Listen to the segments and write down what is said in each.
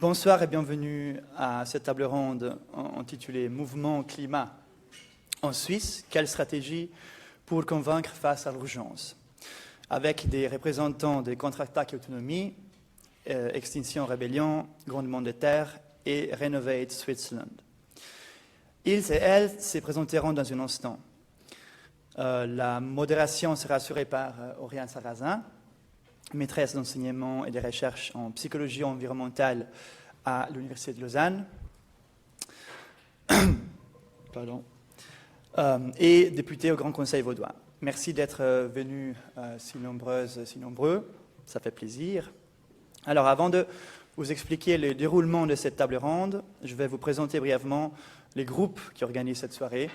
Bonsoir et bienvenue à cette table ronde intitulée « Mouvement climat en Suisse, quelle stratégie pour convaincre face à l'urgence ?» avec des représentants des contre-attaques et autonomie, Extinction Rébellion, Grondement des Terres et Renovate Switzerland. Ils et elles se présenteront dans un instant. La modération sera assurée par Oriane Sarrazin, maîtresse d'enseignement et de recherche en psychologie environnementale à l'Université de Lausanne, et députée au Grand Conseil vaudois. Merci d'être venus si nombreuses, si nombreux, ça fait plaisir. Alors avant de vous expliquer le déroulement de cette table ronde, je vais vous présenter brièvement les groupes qui organisent cette soirée.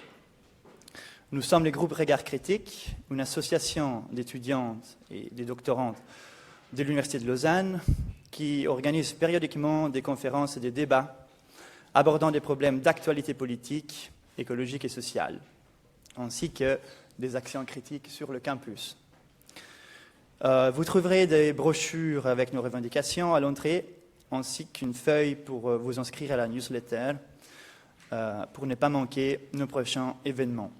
Nous sommes les groupes Regard Critique, une association d'étudiantes et des doctorantes de l'Université de Lausanne qui organise périodiquement des conférences et des débats abordant des problèmes d'actualité politique, écologique et sociale, ainsi que des actions critiques sur le campus. Vous trouverez des brochures avec nos revendications à l'entrée, ainsi qu'une feuille pour vous inscrire à la newsletter pour ne pas manquer nos prochains événements.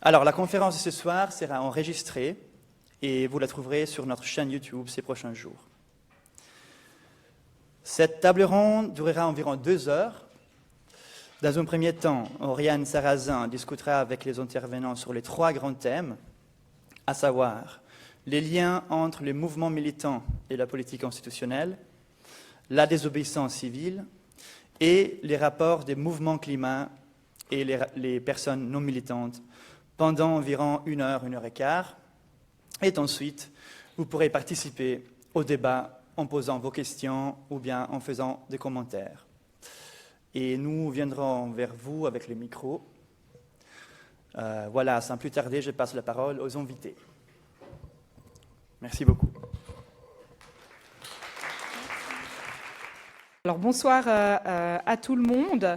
Alors, la conférence de ce soir sera enregistrée et vous la trouverez sur notre chaîne YouTube ces prochains jours. Cette table ronde durera environ 2 heures. Dans un premier temps, Oriane Sarrazin discutera avec les intervenants sur les 3 grands thèmes, à savoir les liens entre les mouvements militants et la politique constitutionnelle, la désobéissance civile et les rapports des mouvements climat et les personnes non militantes pendant environ 1 heure, 1 heure et quart. Et ensuite, vous pourrez participer au débat en posant vos questions ou bien en faisant des commentaires. Et nous viendrons vers vous avec les micros. Voilà, sans plus tarder, je passe la parole aux invités. Merci beaucoup. Alors bonsoir à tout le monde.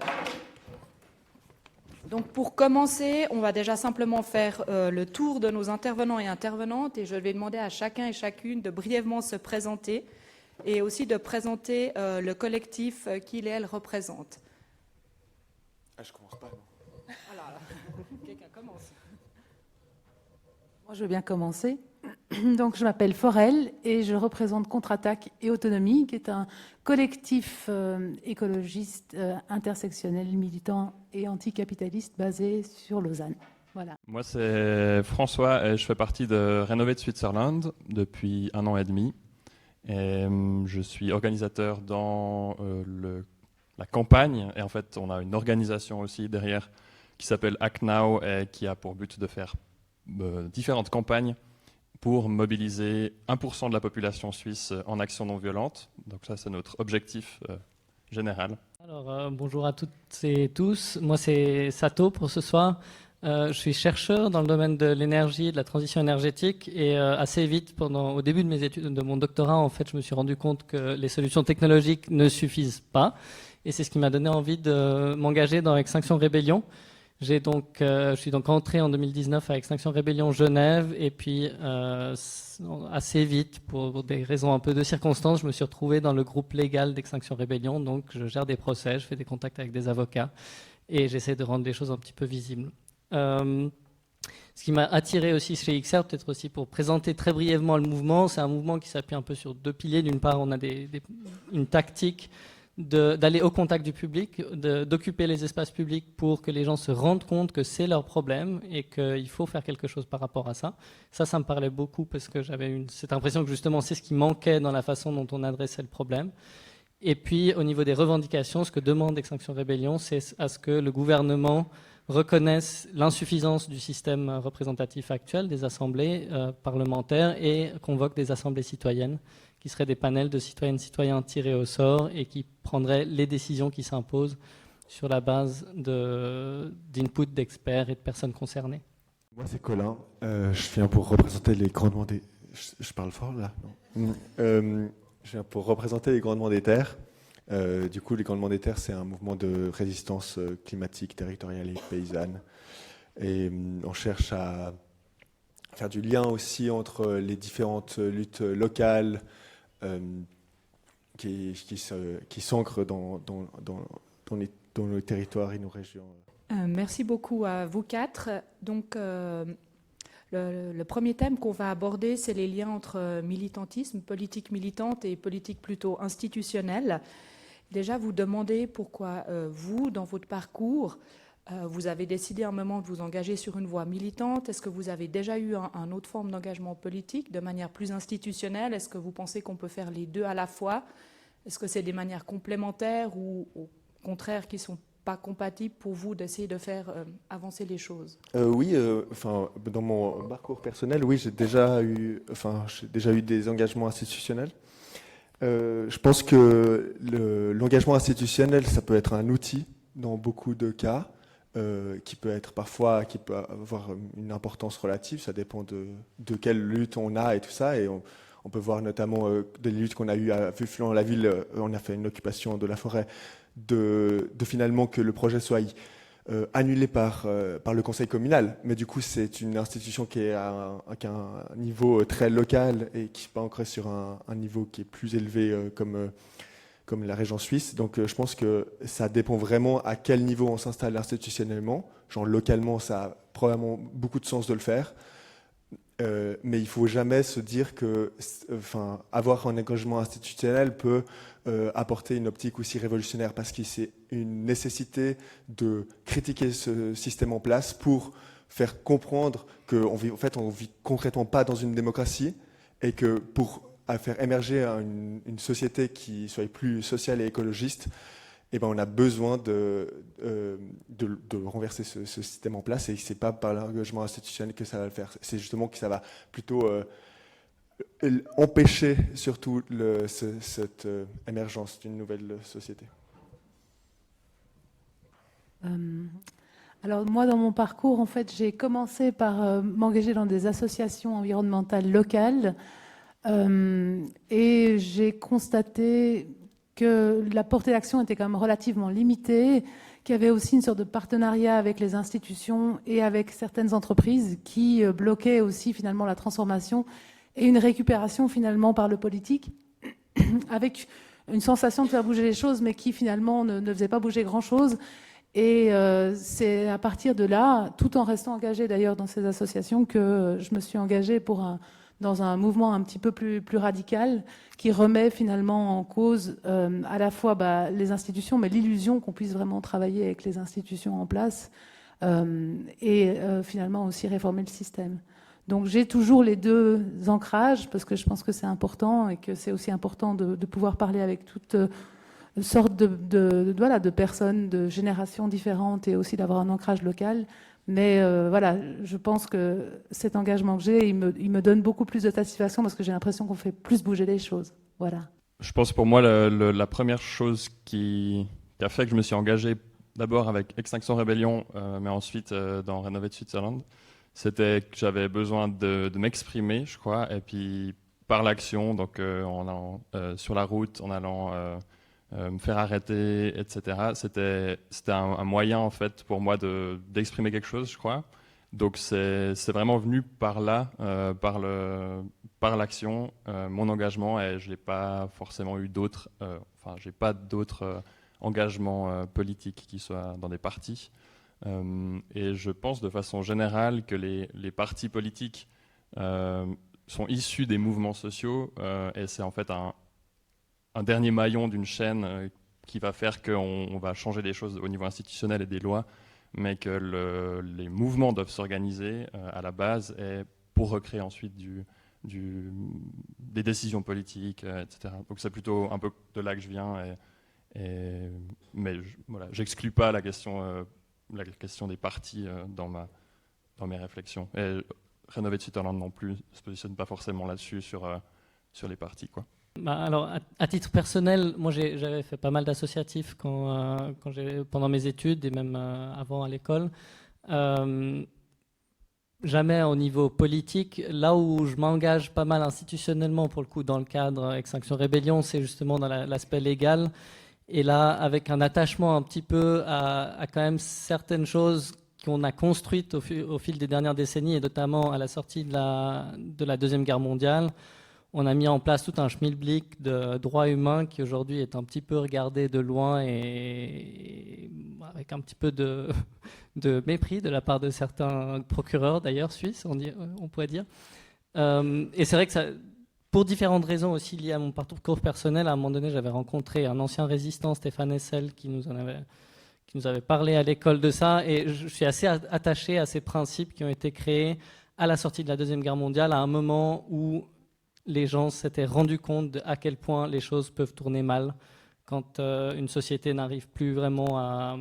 Donc pour commencer, on va déjà simplement faire le tour de nos intervenants et intervenantes et je vais demander à chacun et chacune de brièvement se présenter et aussi de présenter le collectif qu'il et elle représente. Je commence pas, non. Alors, quelqu'un commence. Moi, je veux bien commencer. Donc, je m'appelle Forel et je représente Contre-Attaque et Autonomie, qui est un collectif écologiste intersectionnel, militant et anticapitaliste basé sur Lausanne. Voilà. Moi, c'est François et je fais partie de Renovate Switzerland depuis 1 an et demi. Et je suis organisateur dans la campagne. Et en fait, on a une organisation aussi derrière qui s'appelle Act Now et qui a pour but de faire différentes campagnes pour mobiliser 1% de la population suisse en action non violente. Donc ça, c'est notre objectif général. Alors, bonjour à toutes et tous. Moi, c'est Sato pour ce soir. Je suis chercheur dans le domaine de l'énergie et de la transition énergétique. Et assez vite, au début de mes études, de mon doctorat, en fait, je me suis rendu compte que les solutions technologiques ne suffisent pas. Et c'est ce qui m'a donné envie de m'engager dans Extinction Rébellion. Je suis donc entré en 2019 à Extinction Rébellion Genève et puis assez vite, pour des raisons un peu de circonstances, je me suis retrouvé dans le groupe légal d'Extinction Rébellion. Donc je gère des procès, je fais des contacts avec des avocats et j'essaie de rendre les choses un petit peu visibles. Ce qui m'a attiré aussi chez XR, peut-être aussi pour présenter très brièvement le mouvement, c'est un mouvement qui s'appuie un peu sur 2 piliers. D'une part, on a une tactique d'aller au contact du public, d'occuper les espaces publics pour que les gens se rendent compte que c'est leur problème et qu'il faut faire quelque chose par rapport à ça. Ça me parlait beaucoup parce que j'avais cette impression que justement c'est ce qui manquait dans la façon dont on adressait le problème. Et puis au niveau des revendications, ce que demande Extinction Rébellion, c'est à ce que le gouvernement reconnaisse l'insuffisance du système représentatif actuel des assemblées parlementaires et convoque des assemblées citoyennes qui seraient des panels de citoyennes et citoyens tirés au sort et qui prendraient les décisions qui s'imposent sur la base d'input d'experts et de personnes concernées. Moi, c'est Colin. Je viens pour représenter les grandements des... Je parle fort, là, non. Je viens pour représenter les grandements des terres. Du coup, les grandements des terres, c'est un mouvement de résistance climatique, territoriale et paysanne. Et on cherche à faire du lien aussi entre les différentes luttes locales, qui s'ancre dans nos territoires et nos régions. Merci beaucoup à vous quatre. Donc, le premier thème qu'on va aborder, c'est les liens entre militantisme, politique militante et politique plutôt institutionnelle. Déjà, vous demandez pourquoi vous, dans votre parcours, vous avez décidé à un moment de vous engager sur une voie militante. Est-ce que vous avez déjà eu une autre forme d'engagement politique de manière plus institutionnelle? Est-ce que vous pensez qu'on peut faire les deux à la fois? Est-ce que c'est des manières complémentaires ou au contraire qui ne sont pas compatibles pour vous d'essayer de faire avancer les choses? Oui, dans mon parcours personnel, oui, j'ai déjà eu des engagements institutionnels. Je pense que l'engagement institutionnel, ça peut être un outil dans beaucoup de cas. Qui peut avoir une importance relative, ça dépend de quelle lutte on a et tout ça, et on peut voir notamment des luttes qu'on a eues à Vufflon-la-Ville, on a fait une occupation de la forêt, de finalement que le projet soit annulé par le conseil communal, mais du coup c'est une institution qui est à un niveau très local et qui n'est pas ancré sur un niveau qui est plus élevé comme la région suisse. Donc je pense que ça dépend vraiment à quel niveau on s'installe institutionnellement. Genre localement, ça a probablement beaucoup de sens de le faire. Mais il ne faut jamais se dire que avoir un engagement institutionnel peut apporter une optique aussi révolutionnaire, parce que c'est une nécessité de critiquer ce système en place pour faire comprendre qu'en fait, on ne vit concrètement pas dans une démocratie, et que pour faire émerger une société qui soit plus sociale et écologiste, on a besoin de renverser ce système en place, et ce n'est pas par l'engagement institutionnel que ça va le faire. C'est justement que ça va plutôt empêcher surtout cette émergence d'une nouvelle société. Alors moi, dans mon parcours, en fait, j'ai commencé par m'engager dans des associations environnementales locales, et j'ai constaté que la portée d'action était quand même relativement limitée, qu'il y avait aussi une sorte de partenariat avec les institutions et avec certaines entreprises qui bloquaient aussi finalement la transformation et une récupération finalement par le politique, avec une sensation de faire bouger les choses, mais qui finalement ne faisait pas bouger grand-chose. Et c'est à partir de là, tout en restant engagée d'ailleurs dans ces associations, que je me suis engagée dans un mouvement un petit peu plus radical, qui remet finalement en cause à la fois les institutions, mais l'illusion qu'on puisse vraiment travailler avec les institutions en place, et finalement aussi réformer le système. Donc j'ai toujours les deux ancrages, parce que je pense que c'est important, et que c'est aussi important de pouvoir parler avec toutes sortes de personnes, de générations différentes, et aussi d'avoir un ancrage local. Mais voilà, je pense que cet engagement que j'ai, il me donne beaucoup plus de satisfaction, parce que j'ai l'impression qu'on fait plus bouger les choses. Voilà. Je pense pour moi, la première chose qui a fait que je me suis engagé d'abord avec Extinction Rebellion, mais ensuite dans Renovate Switzerland, c'était que j'avais besoin de m'exprimer, je crois, et puis par l'action, donc en allant sur la route, en allant me faire arrêter, etc. C'était un moyen en fait pour moi d'exprimer quelque chose, je crois. Donc c'est vraiment venu par là, par l'action, mon engagement, et je n'ai pas forcément eu d'autres, j'ai pas d'autres engagements politiques qui soient dans des partis. Et je pense de façon générale que les partis politiques sont issus des mouvements sociaux, et c'est en fait un dernier maillon d'une chaîne qui va faire qu'on va changer les choses au niveau institutionnel et des lois, mais que les mouvements doivent s'organiser à la base, et pour recréer ensuite des décisions politiques, etc. Donc c'est plutôt un peu de là que je viens, mais voilà, j'exclus pas la question des partis dans mes réflexions. Et Renovate Switzerland non plus se positionne pas forcément là-dessus sur les partis, quoi. Alors, à titre personnel, moi j'avais fait pas mal d'associatifs pendant mes études, et même avant à l'école. Jamais au niveau politique. Là où je m'engage pas mal institutionnellement, pour le coup, dans le cadre Extinction Rebellion, c'est justement dans l'aspect légal. Et là, avec un attachement un petit peu à quand même certaines choses qu'on a construites au fil des dernières décennies, et notamment à la sortie de la Deuxième Guerre mondiale, on a mis en place tout un schmilblick de droits humains qui aujourd'hui est un petit peu regardé de loin et avec un petit peu de mépris de la part de certains procureurs d'ailleurs suisses, on pourrait dire. Et c'est vrai que ça, pour différentes raisons aussi liées à mon parcours personnel, à un moment donné j'avais rencontré un ancien résistant, Stéphane Hessel, qui nous avait parlé à l'école de ça, et je suis assez attaché à ces principes qui ont été créés à la sortie de la Deuxième Guerre mondiale, à un moment où les gens s'étaient rendus compte à quel point les choses peuvent tourner mal quand une société n'arrive plus vraiment à,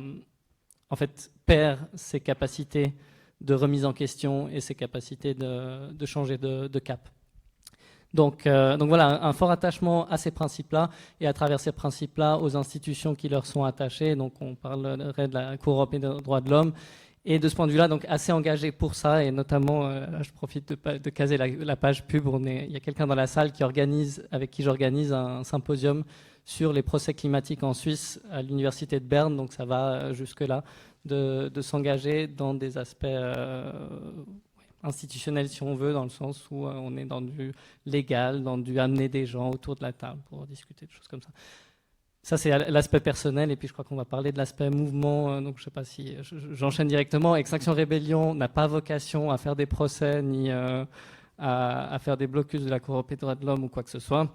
en fait, perd ses capacités de remise en question et ses capacités de changer de cap. Donc voilà, un fort attachement à ces principes-là et à travers ces principes-là aux institutions qui leur sont attachées. Donc on parlerait de la Cour européenne des droits de l'homme. Et de ce point de vue-là, donc assez engagé pour ça, et notamment, là, je profite de caser la page pub. Il y a quelqu'un dans la salle avec qui j'organise un symposium sur les procès climatiques en Suisse à l'université de Berne, donc ça va jusque-là, de s'engager dans des aspects institutionnels, si on veut, dans le sens où on est dans du légal, dans du amener des gens autour de la table pour discuter de choses comme ça. Ça, c'est l'aspect personnel, et puis je crois qu'on va parler de l'aspect mouvement, donc je ne sais pas si j'enchaîne directement. Extinction Rébellion n'a pas vocation à faire des procès, ni à faire des blocus de la Cour européenne des droits de l'homme ou quoi que ce soit.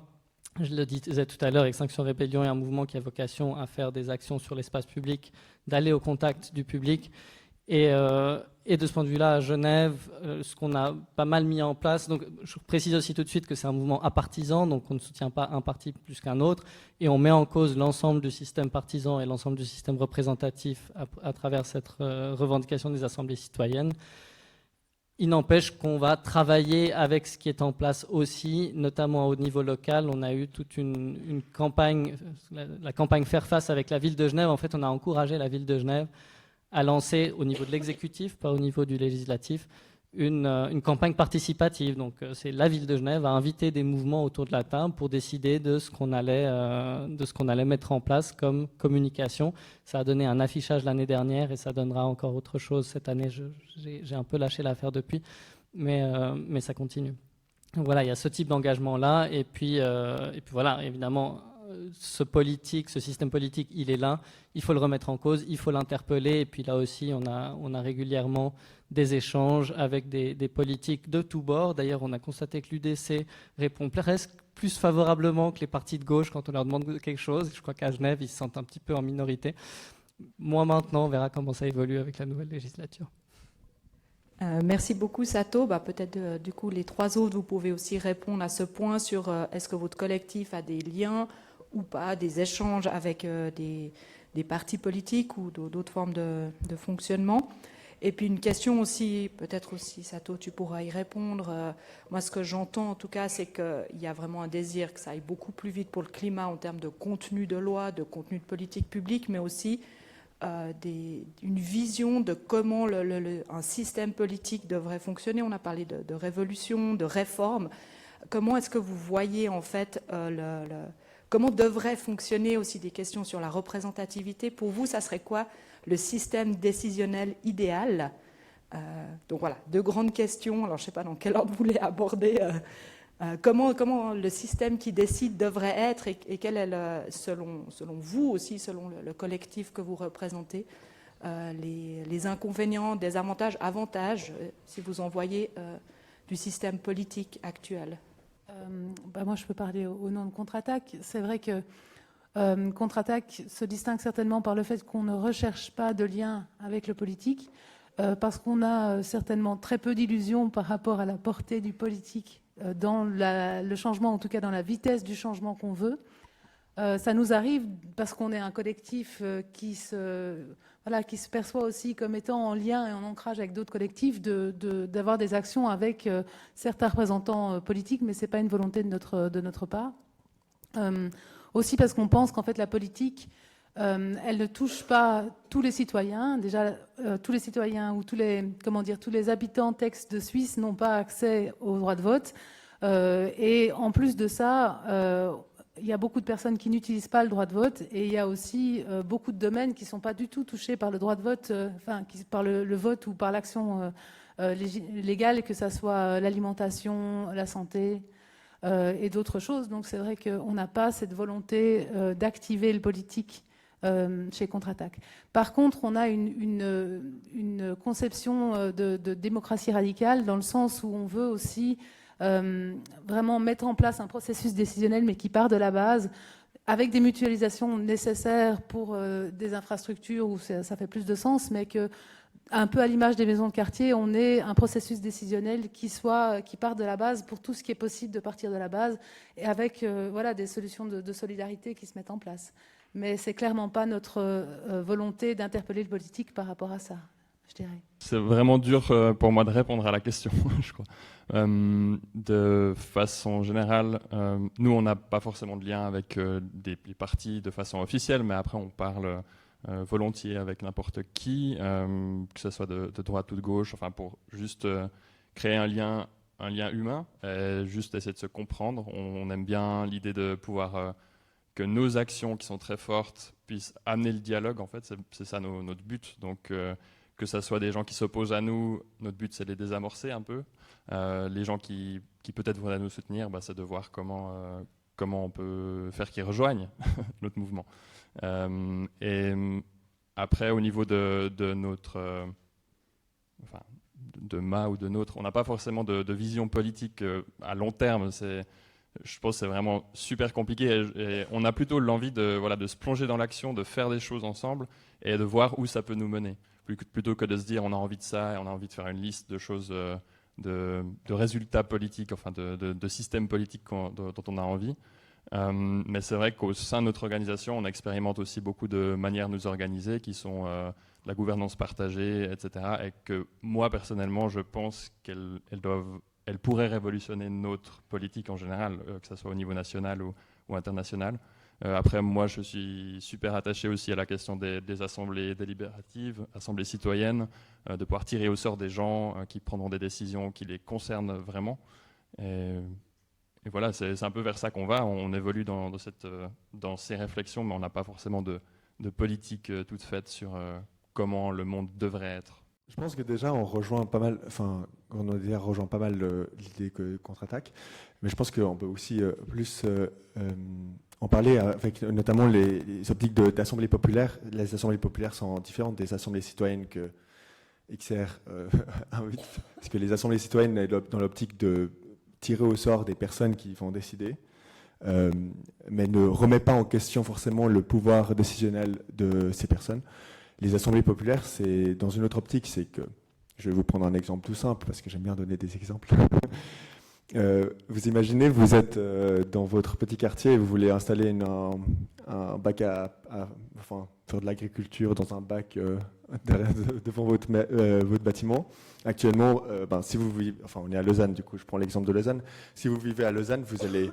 Je le disais tout à l'heure, Extinction Rébellion est un mouvement qui a vocation à faire des actions sur l'espace public, d'aller au contact du public. Et de ce point de vue-là, à Genève, ce qu'on a pas mal mis en place, donc je précise aussi tout de suite que c'est un mouvement apartisan, donc on ne soutient pas un parti plus qu'un autre, et on met en cause l'ensemble du système partisan et l'ensemble du système représentatif à travers cette revendication des assemblées citoyennes. Il n'empêche qu'on va travailler avec ce qui est en place aussi, notamment au niveau local. On a eu toute une campagne, la campagne Faire face avec la ville de Genève. En fait, on a encouragé la ville de Genève à lancer au niveau de l'exécutif, pas au niveau du législatif, une campagne participative. Donc c'est la ville de Genève a invité des mouvements autour de la table pour décider de ce qu'on allait mettre en place comme communication. Ça a donné un affichage l'année dernière et ça donnera encore autre chose cette année. J'ai un peu lâché l'affaire depuis, mais ça continue. Donc voilà, il y a ce type d'engagement-là. Et puis voilà, évidemment, ce système politique, il est là. Il faut le remettre en cause, il faut l'interpeller. Et puis là aussi, on a régulièrement des échanges avec des politiques de tous bords. D'ailleurs, on a constaté que l'UDC répond presque plus favorablement que les partis de gauche quand on leur demande quelque chose. Je crois qu'à Genève, ils se sentent un petit peu en minorité. Moi, maintenant, on verra comment ça évolue avec la nouvelle législature. Merci beaucoup, Sato. Peut-être, du coup, les trois autres, vous pouvez aussi répondre à ce point sur est-ce que votre collectif a des liens ou pas, des échanges avec des partis politiques ou d'autres formes de fonctionnement. Et puis une question aussi, peut-être aussi, Sato, tu pourras y répondre. Moi, ce que j'entends, en tout cas, c'est qu'il y a vraiment un désir que ça aille beaucoup plus vite pour le climat en termes de contenu de loi, de contenu de politique publique, mais aussi une vision de comment un système politique devrait fonctionner. On a parlé de révolution, de réforme. Comment est-ce que vous voyez, en fait, comment devrait fonctionner aussi des questions sur la représentativité? Pour vous, ça serait quoi le système décisionnel idéal? Donc voilà, deux grandes questions. Alors, je ne sais pas dans quel ordre vous voulez aborder. Comment le système qui décide devrait être et quel est, selon vous aussi, selon le collectif que vous représentez, les inconvénients, des avantages, si vous en voyez, du système politique actuel? Moi, je peux parler au nom de Contre-Attaque. C'est vrai que Contre-Attaque se distingue certainement par le fait qu'on ne recherche pas de lien avec le politique, parce qu'on a certainement très peu d'illusions par rapport à la portée du politique dans le changement, en tout cas dans la vitesse du changement qu'on veut. Ça nous arrive parce qu'on est un collectif qui se perçoit aussi comme étant en lien et en ancrage avec d'autres collectifs, d'avoir des actions avec certains représentants politiques, mais ce n'est pas une volonté de notre part. Aussi parce qu'on pense qu'en fait la politique, elle ne touche pas tous les citoyens. Déjà, tous les citoyens ou tous les habitants textes de Suisse n'ont pas accès au droit de vote. Et en plus de ça, il y a beaucoup de personnes qui n'utilisent pas le droit de vote, et il y a aussi beaucoup de domaines qui ne sont pas du tout touchés par le droit de vote, par le vote ou par l'action légale, que ce soit l'alimentation, la santé, et d'autres choses. Donc c'est vrai qu'on n'a pas cette volonté d'activer le politique chez Contre-Attaque. Par contre, on a une conception de démocratie radicale dans le sens où on veut aussi vraiment mettre en place un processus décisionnel, mais qui part de la base, avec des mutualisations nécessaires pour des infrastructures où ça fait plus de sens, mais que, un peu à l'image des maisons de quartier, on ait un processus décisionnel qui part de la base pour tout ce qui est possible de partir de la base, et avec voilà, des solutions de solidarité qui se mettent en place. Mais c'est clairement pas notre volonté d'interpeller le politique par rapport à ça, je dirais. C'est vraiment dur pour moi de répondre à la question, je crois. De façon générale, nous, on n'a pas forcément de lien avec des partis de façon officielle, mais après, on parle volontiers avec n'importe qui, que ce soit de droite ou de gauche, enfin, pour juste créer un lien humain, et juste essayer de se comprendre. On aime bien l'idée de pouvoir que nos actions qui sont très fortes puissent amener le dialogue, en fait, c'est ça notre but. Donc, que ça soit des gens qui s'opposent à nous, notre but c'est de les désamorcer un peu. Les gens qui peut-être voudraient nous soutenir, c'est de voir comment on peut faire qu'ils rejoignent notre mouvement. Et après, au niveau de notre... de ma ou de notre, on n'a pas forcément de vision politique à long terme. Je pense que c'est vraiment super compliqué et on a plutôt l'envie de se plonger dans l'action, de faire des choses ensemble et de voir où ça peut nous mener. Plutôt que de se dire on a envie de ça et on a envie de faire une liste de choses, de résultats politiques, enfin de systèmes politiques dont on a envie. Mais c'est vrai qu'au sein de notre organisation, on expérimente aussi beaucoup de manières de nous organiser qui sont la gouvernance partagée, etc. Et que moi, personnellement, je pense qu'elles pourraient révolutionner notre politique en général, que ce soit au niveau national ou international. Après, moi, je suis super attaché aussi à la question des assemblées délibératives, assemblées citoyennes, de pouvoir tirer au sort des gens qui prendront des décisions qui les concernent vraiment. Et voilà, c'est un peu vers ça qu'on va. On évolue dans ces réflexions, mais on n'a pas forcément de politique toute faite sur comment le monde devrait être. Je pense que déjà on rejoint pas mal, enfin Grenouillère rejoint pas mal l'idée que Contre-Attaque, mais je pense qu'on peut aussi plus en parler avec notamment les optiques d'assemblées populaires. Les assemblées populaires sont différentes des assemblées citoyennes que XR invite, parce que les assemblées citoyennes sont dans l'optique de tirer au sort des personnes qui vont décider, mais ne remet pas en question forcément le pouvoir décisionnel de ces personnes. Les assemblées populaires, c'est dans une autre optique, c'est que, je vais vous prendre un exemple tout simple, parce que j'aime bien donner des exemples. Vous imaginez, vous êtes dans votre petit quartier et vous voulez installer un bac enfin, faire de l'agriculture dans un bac devant votre bâtiment. Actuellement, si vous vivez, enfin on est à Lausanne, du coup je prends l'exemple de Lausanne. Si vous vivez à Lausanne, vous allez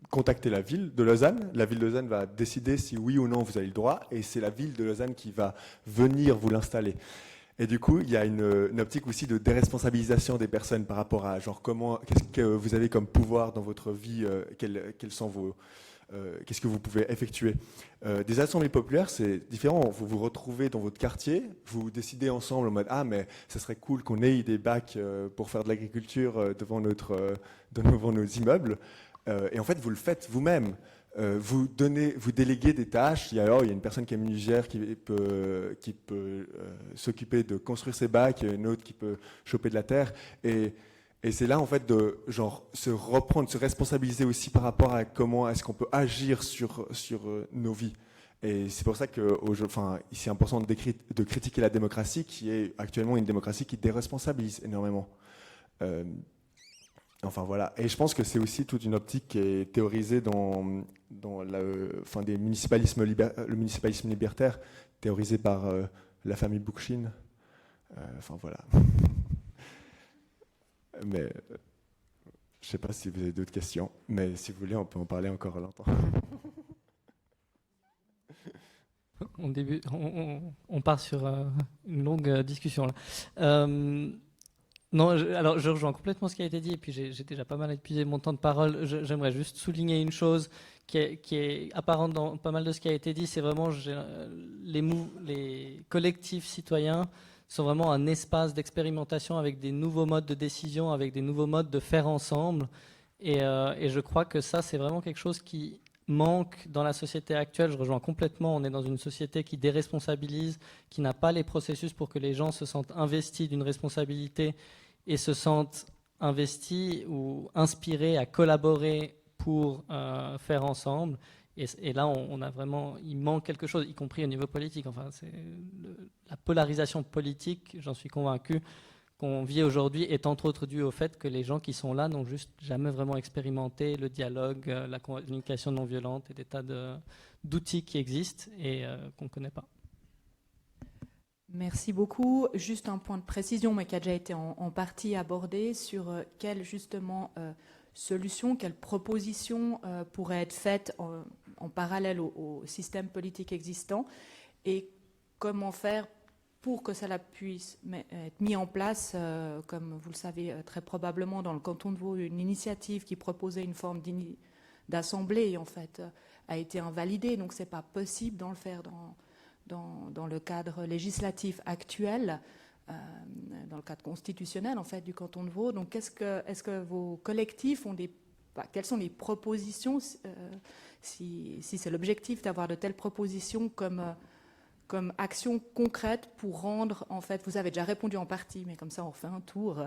contacter la ville de Lausanne. La ville de Lausanne va décider si oui ou non vous avez le droit, et c'est la ville de Lausanne qui va venir vous l'installer. Et du coup, il y a une optique aussi de déresponsabilisation des personnes par rapport à genre qu'est-ce que vous avez comme pouvoir dans votre vie, quels sont qu'est-ce que vous pouvez effectuer. Des assemblées populaires, c'est différent. Vous vous retrouvez dans votre quartier, vous décidez ensemble en mode mais ça serait cool qu'on ait des bacs pour faire de l'agriculture devant nos immeubles. Et en fait, vous le faites vous-même. Vous déléguez des tâches. Il y a une personne qui est menuisière qui peut s'occuper de construire ses bacs, il y a une autre qui peut choper de la terre. Et c'est là, en fait, de se reprendre, se responsabiliser aussi par rapport à comment est-ce qu'on peut agir sur nos vies. Et c'est pour ça que c'est important de critiquer la démocratie, qui est actuellement une démocratie qui déresponsabilise énormément. Enfin voilà, et je pense que c'est aussi toute une optique qui est théorisée dans le municipalisme libertaire, théorisé par la famille Bookchin. Enfin voilà. Mais je ne sais pas si vous avez d'autres questions, mais si vous voulez, on peut en parler encore longtemps. On part sur une longue discussion là. Non, alors je rejoins complètement ce qui a été dit, et puis j'ai déjà pas mal épuisé mon temps de parole. J'aimerais juste souligner une chose qui est apparente dans pas mal de ce qui a été dit, c'est vraiment les collectifs citoyens sont vraiment un espace d'expérimentation avec des nouveaux modes de décision, avec des nouveaux modes de faire ensemble. Et je crois que ça, c'est vraiment quelque chose qui manque dans la société actuelle. Je rejoins complètement. On est dans une société qui déresponsabilise, qui n'a pas les processus pour que les gens se sentent investis d'une responsabilité et se sentent investis ou inspirés à collaborer pour faire ensemble. Et là, on a vraiment, il manque quelque chose, y compris au niveau politique. Enfin, c'est la polarisation politique, j'en suis convaincu, qu'on vit aujourd'hui est entre autres due au fait que les gens qui sont là n'ont juste jamais vraiment expérimenté le dialogue, la communication non violente et des tas d'outils qui existent et qu'on ne connaît pas. Merci beaucoup. Juste un point de précision, mais qui a déjà été en partie abordé, sur quelle justement solution, quelle proposition pourrait être faite en parallèle au système politique existant et comment faire pour que cela puisse être mis en place, comme vous le savez très probablement dans le canton de Vaud, une initiative qui proposait une forme d'assemblée en fait a été invalidée, donc c'est pas possible d'en le faire dans le cadre législatif actuel, dans le cadre constitutionnel en fait du canton de Vaud. Donc est-ce que vos collectifs ont quelles sont les propositions, si c'est l'objectif d'avoir de telles propositions comme action concrète pour rendre, en fait, vous avez déjà répondu en partie, mais comme ça on refait un tour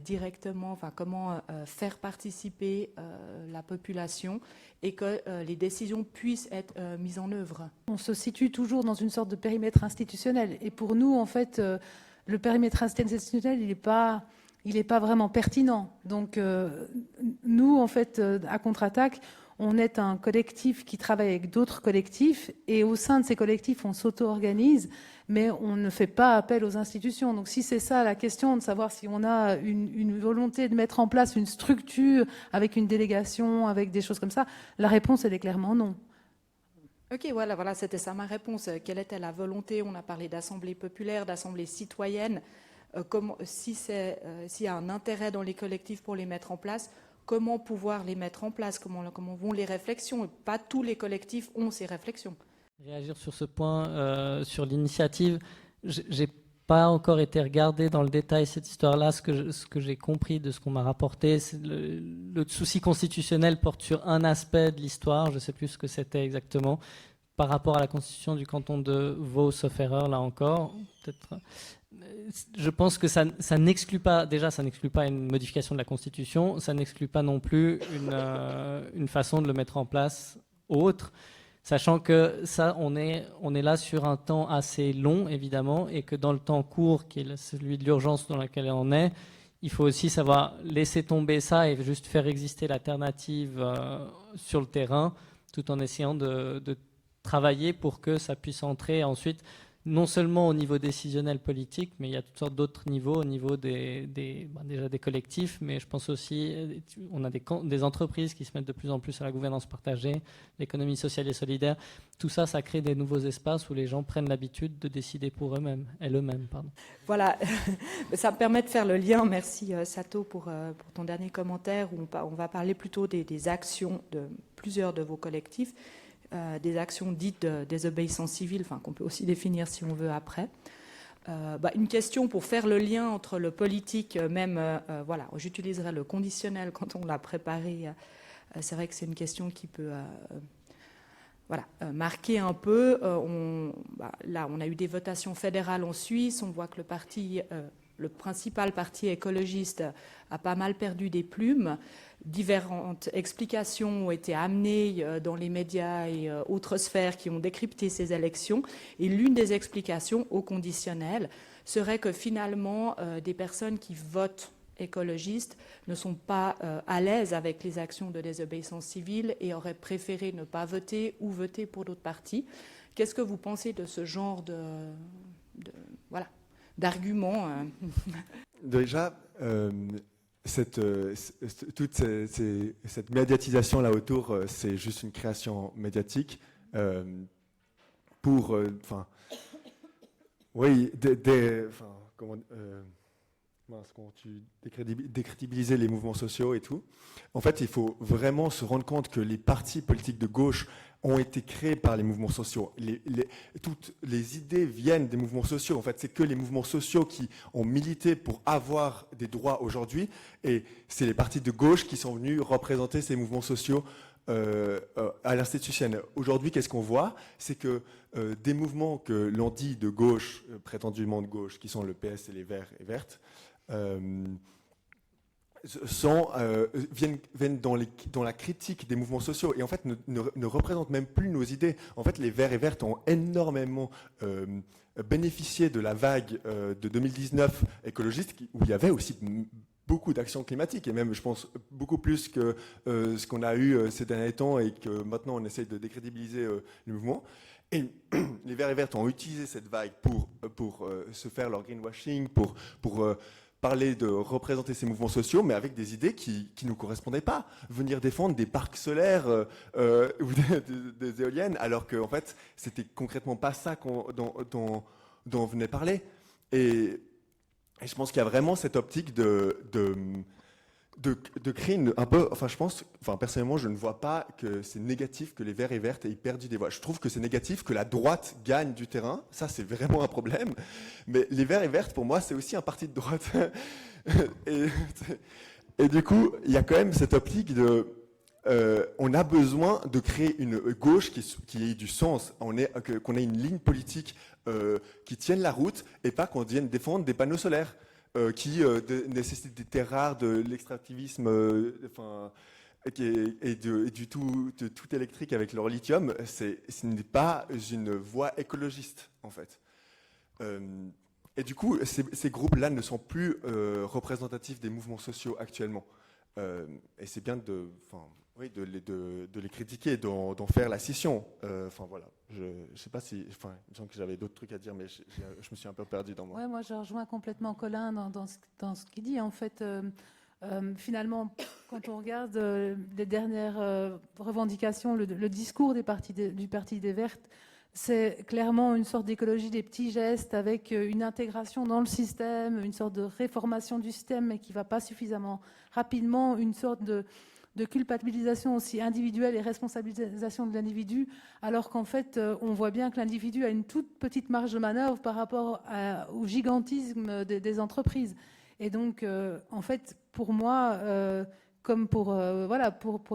directement, enfin comment faire participer la population et que les décisions puissent être mises en œuvre. On se situe toujours dans une sorte de périmètre institutionnel. Et pour nous, en fait, le périmètre institutionnel, il n'est pas vraiment pertinent. Donc, nous, en fait, à Contre-Attaque, on est un collectif qui travaille avec d'autres collectifs et au sein de ces collectifs, on s'auto-organise, mais on ne fait pas appel aux institutions. Donc si c'est ça la question, de savoir si on a une volonté de mettre en place une structure avec une délégation, avec des choses comme ça, la réponse, elle est clairement non. Ok, voilà, c'était ça ma réponse. Quelle était la volonté? On a parlé d'assemblée populaire, d'assemblée citoyenne. S'il y a un intérêt dans les collectifs pour les mettre en place, comment pouvoir les mettre en place, comment vont les réflexions. Pas tous les collectifs ont ces réflexions. Réagir sur ce point, sur l'initiative, j'ai pas encore été regardé dans le détail cette histoire-là. Ce que j'ai compris de ce qu'on m'a rapporté, c'est le souci constitutionnel porte sur un aspect de l'histoire, je ne sais plus ce que c'était exactement, par rapport à la constitution du canton de Vaud, sauf erreur, là encore, peut-être. Je pense que ça n'exclut pas, déjà ça n'exclut pas une modification de la Constitution, ça n'exclut pas non plus une façon de le mettre en place autre, sachant que ça, on est là sur un temps assez long évidemment, et que dans le temps court, qui est celui de l'urgence dans laquelle on est, il faut aussi savoir laisser tomber ça et juste faire exister l'alternative sur le terrain, tout en essayant de travailler pour que ça puisse entrer ensuite non seulement au niveau décisionnel politique, mais il y a toutes sortes d'autres niveaux, au niveau déjà des collectifs, mais je pense aussi, on a des entreprises qui se mettent de plus en plus à la gouvernance partagée, l'économie sociale et solidaire. Tout ça, ça crée des nouveaux espaces où les gens prennent l'habitude de décider pour eux-mêmes. Voilà, ça me permet de faire le lien. Merci Sato pour ton dernier commentaire, où on va parler plutôt des actions de plusieurs de vos collectifs. Des actions dites de désobéissance civile, qu'on peut aussi définir si on veut après. Une question pour faire le lien entre le politique, j'utiliserai le conditionnel quand on l'a préparé. C'est vrai que c'est une question qui peut marquer un peu. Là, on a eu des votations fédérales en Suisse. On voit que le principal parti écologiste a pas mal perdu des plumes. Différentes explications ont été amenées dans les médias et autres sphères qui ont décrypté ces élections. Et l'une des explications au conditionnel serait que finalement, des personnes qui votent écologistes ne sont pas à l'aise avec les actions de désobéissance civile et auraient préféré ne pas voter ou voter pour d'autres partis. Qu'est-ce que vous pensez de ce genre d'arguments? Déjà, toute cette médiatisation là autour, c'est juste une création médiatique quand tu décrédibilisais les mouvements sociaux et tout. En fait, il faut vraiment se rendre compte que les partis politiques de gauche ont été créés par les mouvements sociaux. Toutes les idées viennent des mouvements sociaux. En fait, c'est que les mouvements sociaux qui ont milité pour avoir des droits aujourd'hui, et c'est les partis de gauche qui sont venus représenter ces mouvements sociaux à l'institutionnel. Aujourd'hui, qu'est-ce qu'on voit? C'est que des mouvements que l'on dit de gauche, prétendument de gauche, qui sont le PS et les Verts et Vertes, viennent dans la critique des mouvements sociaux et en fait ne représentent même plus nos idées. En fait, les Verts et Vertes ont énormément bénéficié de la vague de 2019 écologiste où il y avait aussi beaucoup d'actions climatiques et même, je pense, beaucoup plus que ce qu'on a eu ces derniers temps et que maintenant on essaye de décrédibiliser le mouvement. Et les Verts et Vertes ont utilisé cette vague pour se faire leur greenwashing, pour parler de représenter ces mouvements sociaux, mais avec des idées qui nous correspondaient pas. Venir défendre des parcs solaires ou des éoliennes, alors qu'en fait, c'était concrètement pas ça dont on venait parler. Et je pense qu'il y a vraiment cette optique de créer un peu, personnellement, je ne vois pas que c'est négatif que les Verts et Vertes aient perdu des voix. Je trouve que c'est négatif que la droite gagne du terrain. Ça, c'est vraiment un problème. Mais les Verts et Vertes, pour moi, c'est aussi un parti de droite. et du coup, il y a quand même cette optique on a besoin de créer une gauche qui ait du sens. Qu'on ait une ligne politique qui tienne la route et pas qu'on vienne défendre des panneaux solaires. Qui nécessite des terres rares, de l'extractivisme, et du tout électrique avec leur lithium, ce n'est pas une voie écologiste en fait. Et du coup, ces groupes-là ne sont plus représentatifs des mouvements sociaux actuellement. Et c'est bien de les critiquer, d'en faire la scission. Voilà. Je sais pas si, il me semble que j'avais d'autres trucs à dire, mais je me suis un peu perdu dans moi. Ouais, moi je rejoins complètement Colin dans ce qu'il dit. En fait, finalement, quand on regarde les dernières revendications, le discours du Parti des Vertes, c'est clairement une sorte d'écologie des petits gestes avec une intégration dans le système, une sorte de réformation du système, mais qui ne va pas suffisamment rapidement, une sorte de culpabilisation aussi individuelle et responsabilisation de l'individu, alors qu'en fait, on voit bien que l'individu a une toute petite marge de manœuvre par rapport au gigantisme des entreprises. Et donc, en fait, pour moi, comme pour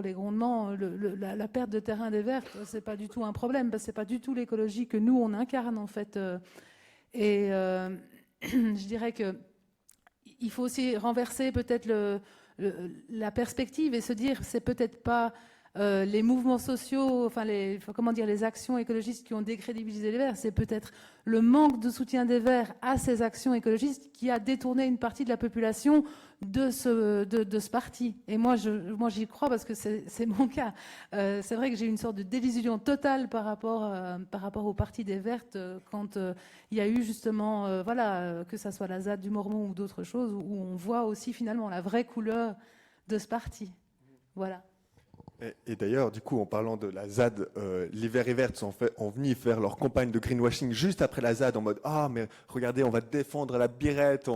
les grondements, la perte de terrain des Verts, c'est pas du tout un problème, parce que c'est pas du tout l'écologie que nous on incarne en fait. Je dirais que il faut aussi renverser peut-être la perspective et se dire c'est peut-être pas les mouvements sociaux, les actions écologistes qui ont décrédibilisé les Verts, c'est peut-être le manque de soutien des Verts à ces actions écologistes qui a détourné une partie de la population de ce parti. Et moi j'y crois parce que c'est mon cas. C'est vrai que j'ai une sorte de désillusion totale par rapport au parti des Vertes quand il y a eu justement que ça soit la ZAD du Mormon ou d'autres choses où on voit aussi finalement la vraie couleur de ce parti. Voilà. Et d'ailleurs, du coup, en parlant de la ZAD, les Verts et Vertes ont venu faire leur campagne de greenwashing juste après la ZAD en mode « Ah, mais regardez, on va défendre la birette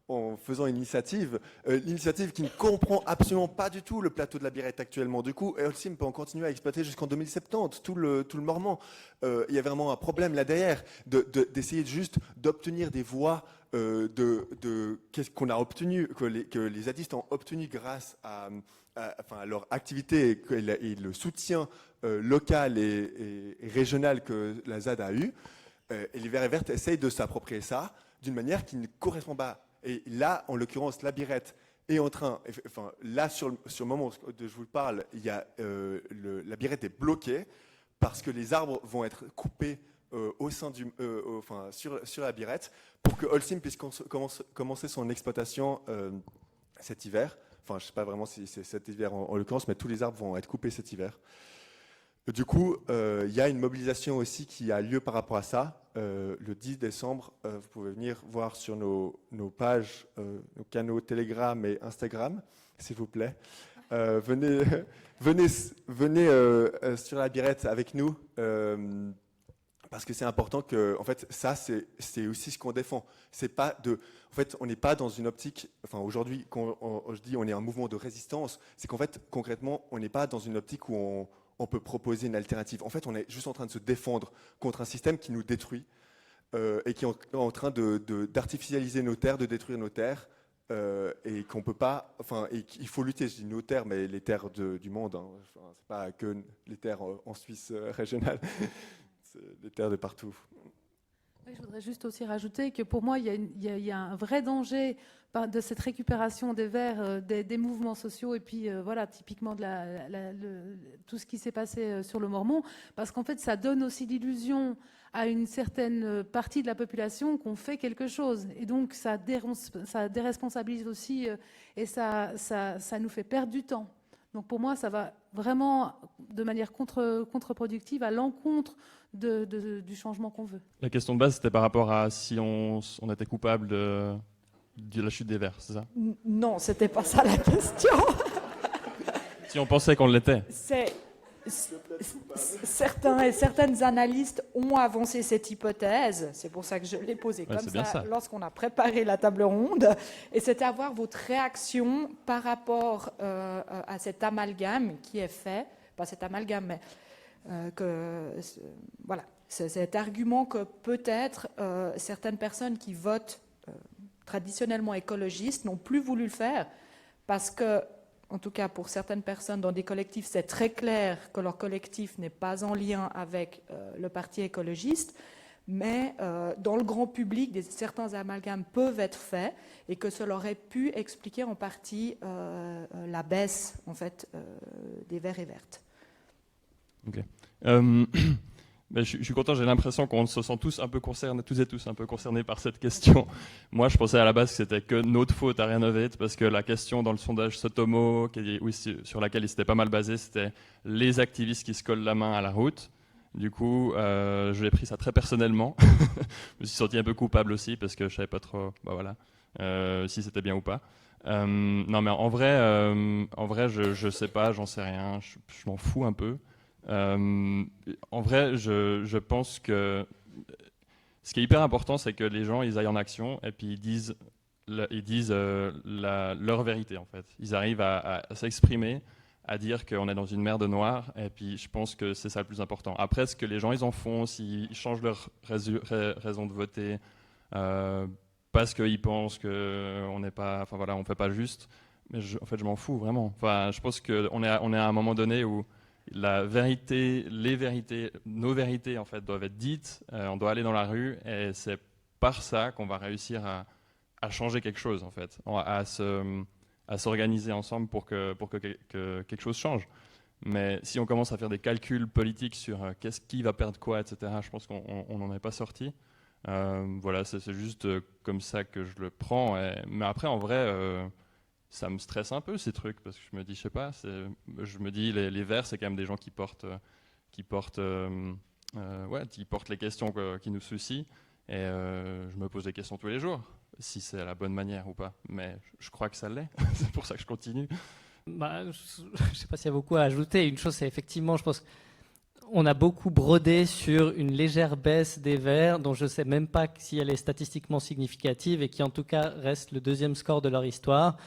en faisant une initiative. L'initiative qui ne comprend absolument pas du tout le plateau de la birette actuellement. Du coup, Holcim peut en continuer à exploiter jusqu'en 2070, tout le Mormant. Il y a vraiment un problème là derrière, d'essayer juste d'obtenir des voix qu'est-ce qu'on a obtenu, que les zadistes ont obtenu grâce à leur activité et le soutien local et régional que la ZAD a eu. Et les Verts et Vertes essayent de s'approprier ça d'une manière qui ne correspond pas. Et là, en l'occurrence, la birette est en train, là, sur le moment où je vous parle, il y a, la birette est bloquée parce que les arbres vont être coupés au sein sur la birette pour que Holcim puisse commencer son exploitation cet hiver. Je ne sais pas vraiment si c'est cet hiver en l'occurrence, mais tous les arbres vont être coupés cet hiver. Du coup, il y a une mobilisation aussi qui a lieu par rapport à ça. Le 10 décembre, vous pouvez venir voir sur nos pages, nos canaux Telegram et Instagram, s'il vous plaît. Venez sur la birette avec nous. parce que c'est important que, en fait, ça, c'est aussi ce qu'on défend. C'est pas de, en fait, on n'est pas dans une optique, enfin, aujourd'hui, quand je dis on est un mouvement de résistance, c'est qu'en fait, concrètement, on n'est pas dans une optique où on peut proposer une alternative. En fait, on est juste en train de se défendre contre un système qui nous détruit et qui est en train d'artificialiser nos terres, de détruire nos terres, et qu'on peut pas, enfin, et qu'il faut lutter. Je dis nos terres, mais les terres du monde. Hein. Enfin, c'est pas que les terres en Suisse régionale. Des terres de partout. Oui, je voudrais juste aussi rajouter que pour moi, il y a un vrai danger de cette récupération des Verts, des mouvements sociaux, et puis voilà, typiquement tout ce qui s'est passé sur le Mormon, parce qu'en fait, ça donne aussi l'illusion à une certaine partie de la population qu'on fait quelque chose. Et donc, ça déresponsabilise aussi, et ça nous fait perdre du temps. Donc pour moi, ça va vraiment de manière contre-productive à l'encontre du changement qu'on veut. La question de base, c'était par rapport à si on était coupable de la chute des Verts, c'est ça? Non, c'était pas ça la question. Si on pensait qu'on l'était. Certains et certaines analystes ont avancé cette hypothèse, c'est pour ça que je l'ai posée comme ça lorsqu'on a préparé la table ronde, et c'est avoir votre réaction par rapport à cet amalgame qui est fait, pas cet amalgame, mais voilà, c'est cet argument que peut-être certaines personnes qui votent traditionnellement écologistes n'ont plus voulu le faire parce que, en tout cas pour certaines personnes dans des collectifs, c'est très clair que leur collectif n'est pas en lien avec le parti écologiste, mais dans le grand public, certains amalgames peuvent être faits et que cela aurait pu expliquer en partie la baisse en fait, des Verts et Vertes. Ok. Ben, je suis content, j'ai l'impression qu'on se sent tous et tous un peu concernés par cette question. Moi, je pensais à la base que c'était que notre faute à Renovate, parce que la question dans le sondage Sotomo, sur laquelle il s'était pas mal basé, c'était les activistes qui se collent la main à la route. Du coup, je l'ai pris ça très personnellement. Je me suis senti un peu coupable aussi, parce que je savais pas trop, si c'était bien ou pas. Non, mais en vrai, je sais pas, j'en sais rien, je m'en fous un peu. En vrai, je pense que ce qui est hyper important, c'est que les gens ils aillent en action et puis ils disent leur vérité en fait. Ils arrivent à s'exprimer, à dire qu'on est dans une mer de noir, et puis je pense que c'est ça le plus important. Après, ce que les gens ils en font, s'ils changent leur raison de voter parce qu'ils pensent qu'on n'est pas, enfin voilà, on fait pas juste. Mais en fait, je m'en fous vraiment. Enfin, je pense qu'on est à un moment donné où la vérité, nos vérités en fait doivent être dites. On doit aller dans la rue et c'est par ça qu'on va réussir à changer quelque chose en fait, à s'organiser ensemble pour que quelque chose change. Mais si on commence à faire des calculs politiques sur qui va perdre quoi, etc., je pense qu'on n'en est pas sorti. Voilà, c'est juste comme ça que je le prends. Mais après, en vrai. Ça me stresse un peu ces trucs parce que je me dis, je sais pas, je me dis les Verts c'est quand même des gens qui portent les questions qui nous soucient et je me pose des questions tous les jours si c'est la bonne manière ou pas, mais je crois que ça l'est. C'est pour ça que je continue. Je sais pas s'il y a beaucoup à ajouter. Une chose, c'est effectivement, je pense on a beaucoup brodé sur une légère baisse des Verts dont je ne sais même pas si elle est statistiquement significative et qui en tout cas reste le deuxième score de leur histoire.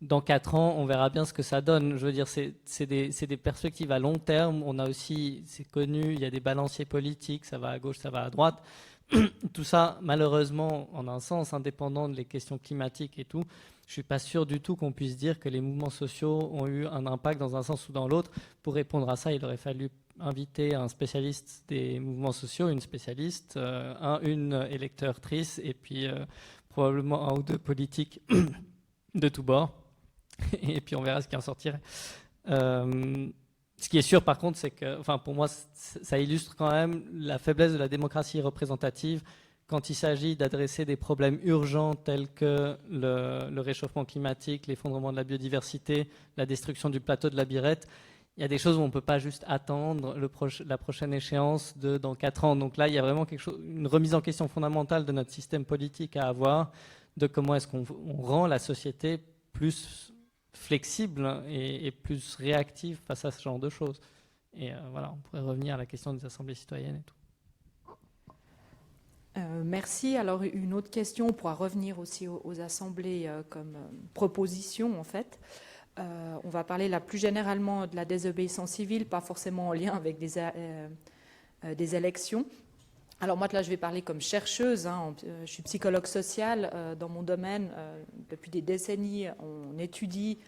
Dans 4 ans, on verra bien ce que ça donne. Je veux dire, c'est des perspectives à long terme. On a aussi, c'est connu, il y a des balanciers politiques, ça va à gauche, ça va à droite. Tout ça, malheureusement, en un sens, indépendant des questions climatiques et tout, je suis pas sûr du tout qu'on puisse dire que les mouvements sociaux ont eu un impact dans un sens ou dans l'autre. Pour répondre à ça, il aurait fallu inviter un spécialiste des mouvements sociaux, une spécialiste, une électeur-trice, et puis probablement un ou deux politiques de tous bords. Et puis on verra ce qui en sortirait. Ce qui est sûr par contre, c'est que, enfin pour moi, ça illustre quand même la faiblesse de la démocratie représentative quand il s'agit d'adresser des problèmes urgents tels que le réchauffement climatique, l'effondrement de la biodiversité, la destruction du plateau de la Birette. Il y a des choses où on ne peut pas juste attendre la prochaine échéance dans 4 ans. Donc là, il y a vraiment une remise en question fondamentale de notre système politique à avoir, de comment est-ce qu'on rend la société plus flexible et plus réactive face à ce genre de choses. Et voilà, on pourrait revenir à la question des assemblées citoyennes et tout. Merci. Alors, une autre question, on pourra revenir aussi aux assemblées comme proposition, en fait. On va parler là plus généralement de la désobéissance civile, pas forcément en lien avec des élections. Alors moi, là, je vais parler comme chercheuse. Je suis psychologue sociale dans mon domaine. Depuis des décennies, on étudie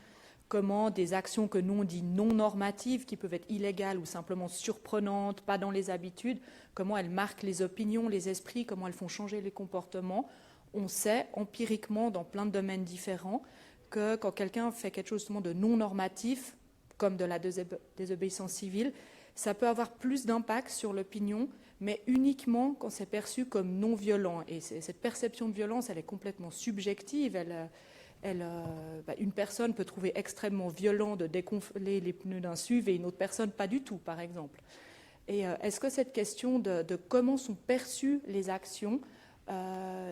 comment des actions que nous, on dit non normatives, qui peuvent être illégales ou simplement surprenantes, pas dans les habitudes, comment elles marquent les opinions, les esprits, comment elles font changer les comportements. On sait empiriquement, dans plein de domaines différents, que quand quelqu'un fait quelque chose justement de non normatif, comme de la désobéissance civile, ça peut avoir plus d'impact sur l'opinion, mais uniquement quand c'est perçu comme non violent. Et cette perception de violence, elle est complètement subjective. Une personne peut trouver extrêmement violent de dégonfler les pneus d'un SUV et une autre personne pas du tout, par exemple. Et est-ce que cette question de comment sont perçues les actions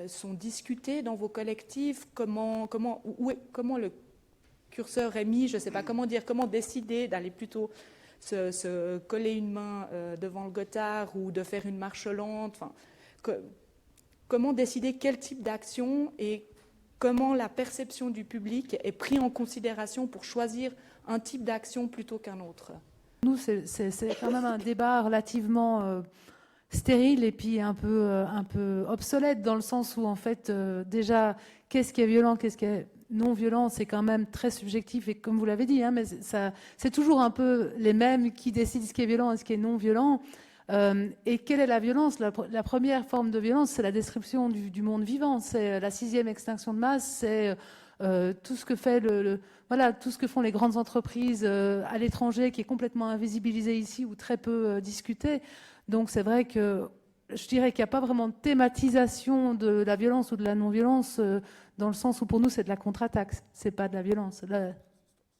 sont discutées dans vos collectifs, comment le curseur est mis, je ne sais pas comment dire, comment décider d'aller plutôt se coller une main devant le Gothard ou de faire une marche lente, comment décider quel type d'action et comment la perception du public est prise en considération pour choisir un type d'action plutôt qu'un autre. Nous, c'est quand même un débat relativement stérile et puis un peu obsolète, dans le sens où, en fait, déjà, qu'est-ce qui est violent, qu'est-ce qui est non violent, c'est quand même très subjectif, et comme vous l'avez dit, mais c'est toujours un peu les mêmes qui décident ce qui est violent et ce qui est non violent. Et quelle est la violence? La première forme de violence, c'est la destruction du monde vivant, c'est la 6e extinction de masse, c'est tout ce que fait tout ce que font les grandes entreprises à l'étranger, qui est complètement invisibilisé ici ou très peu discuté. Donc c'est vrai que je dirais qu'il n'y a pas vraiment de thématisation de la violence ou de la non-violence, dans le sens où pour nous c'est de la contre-attaque, c'est pas de la violence,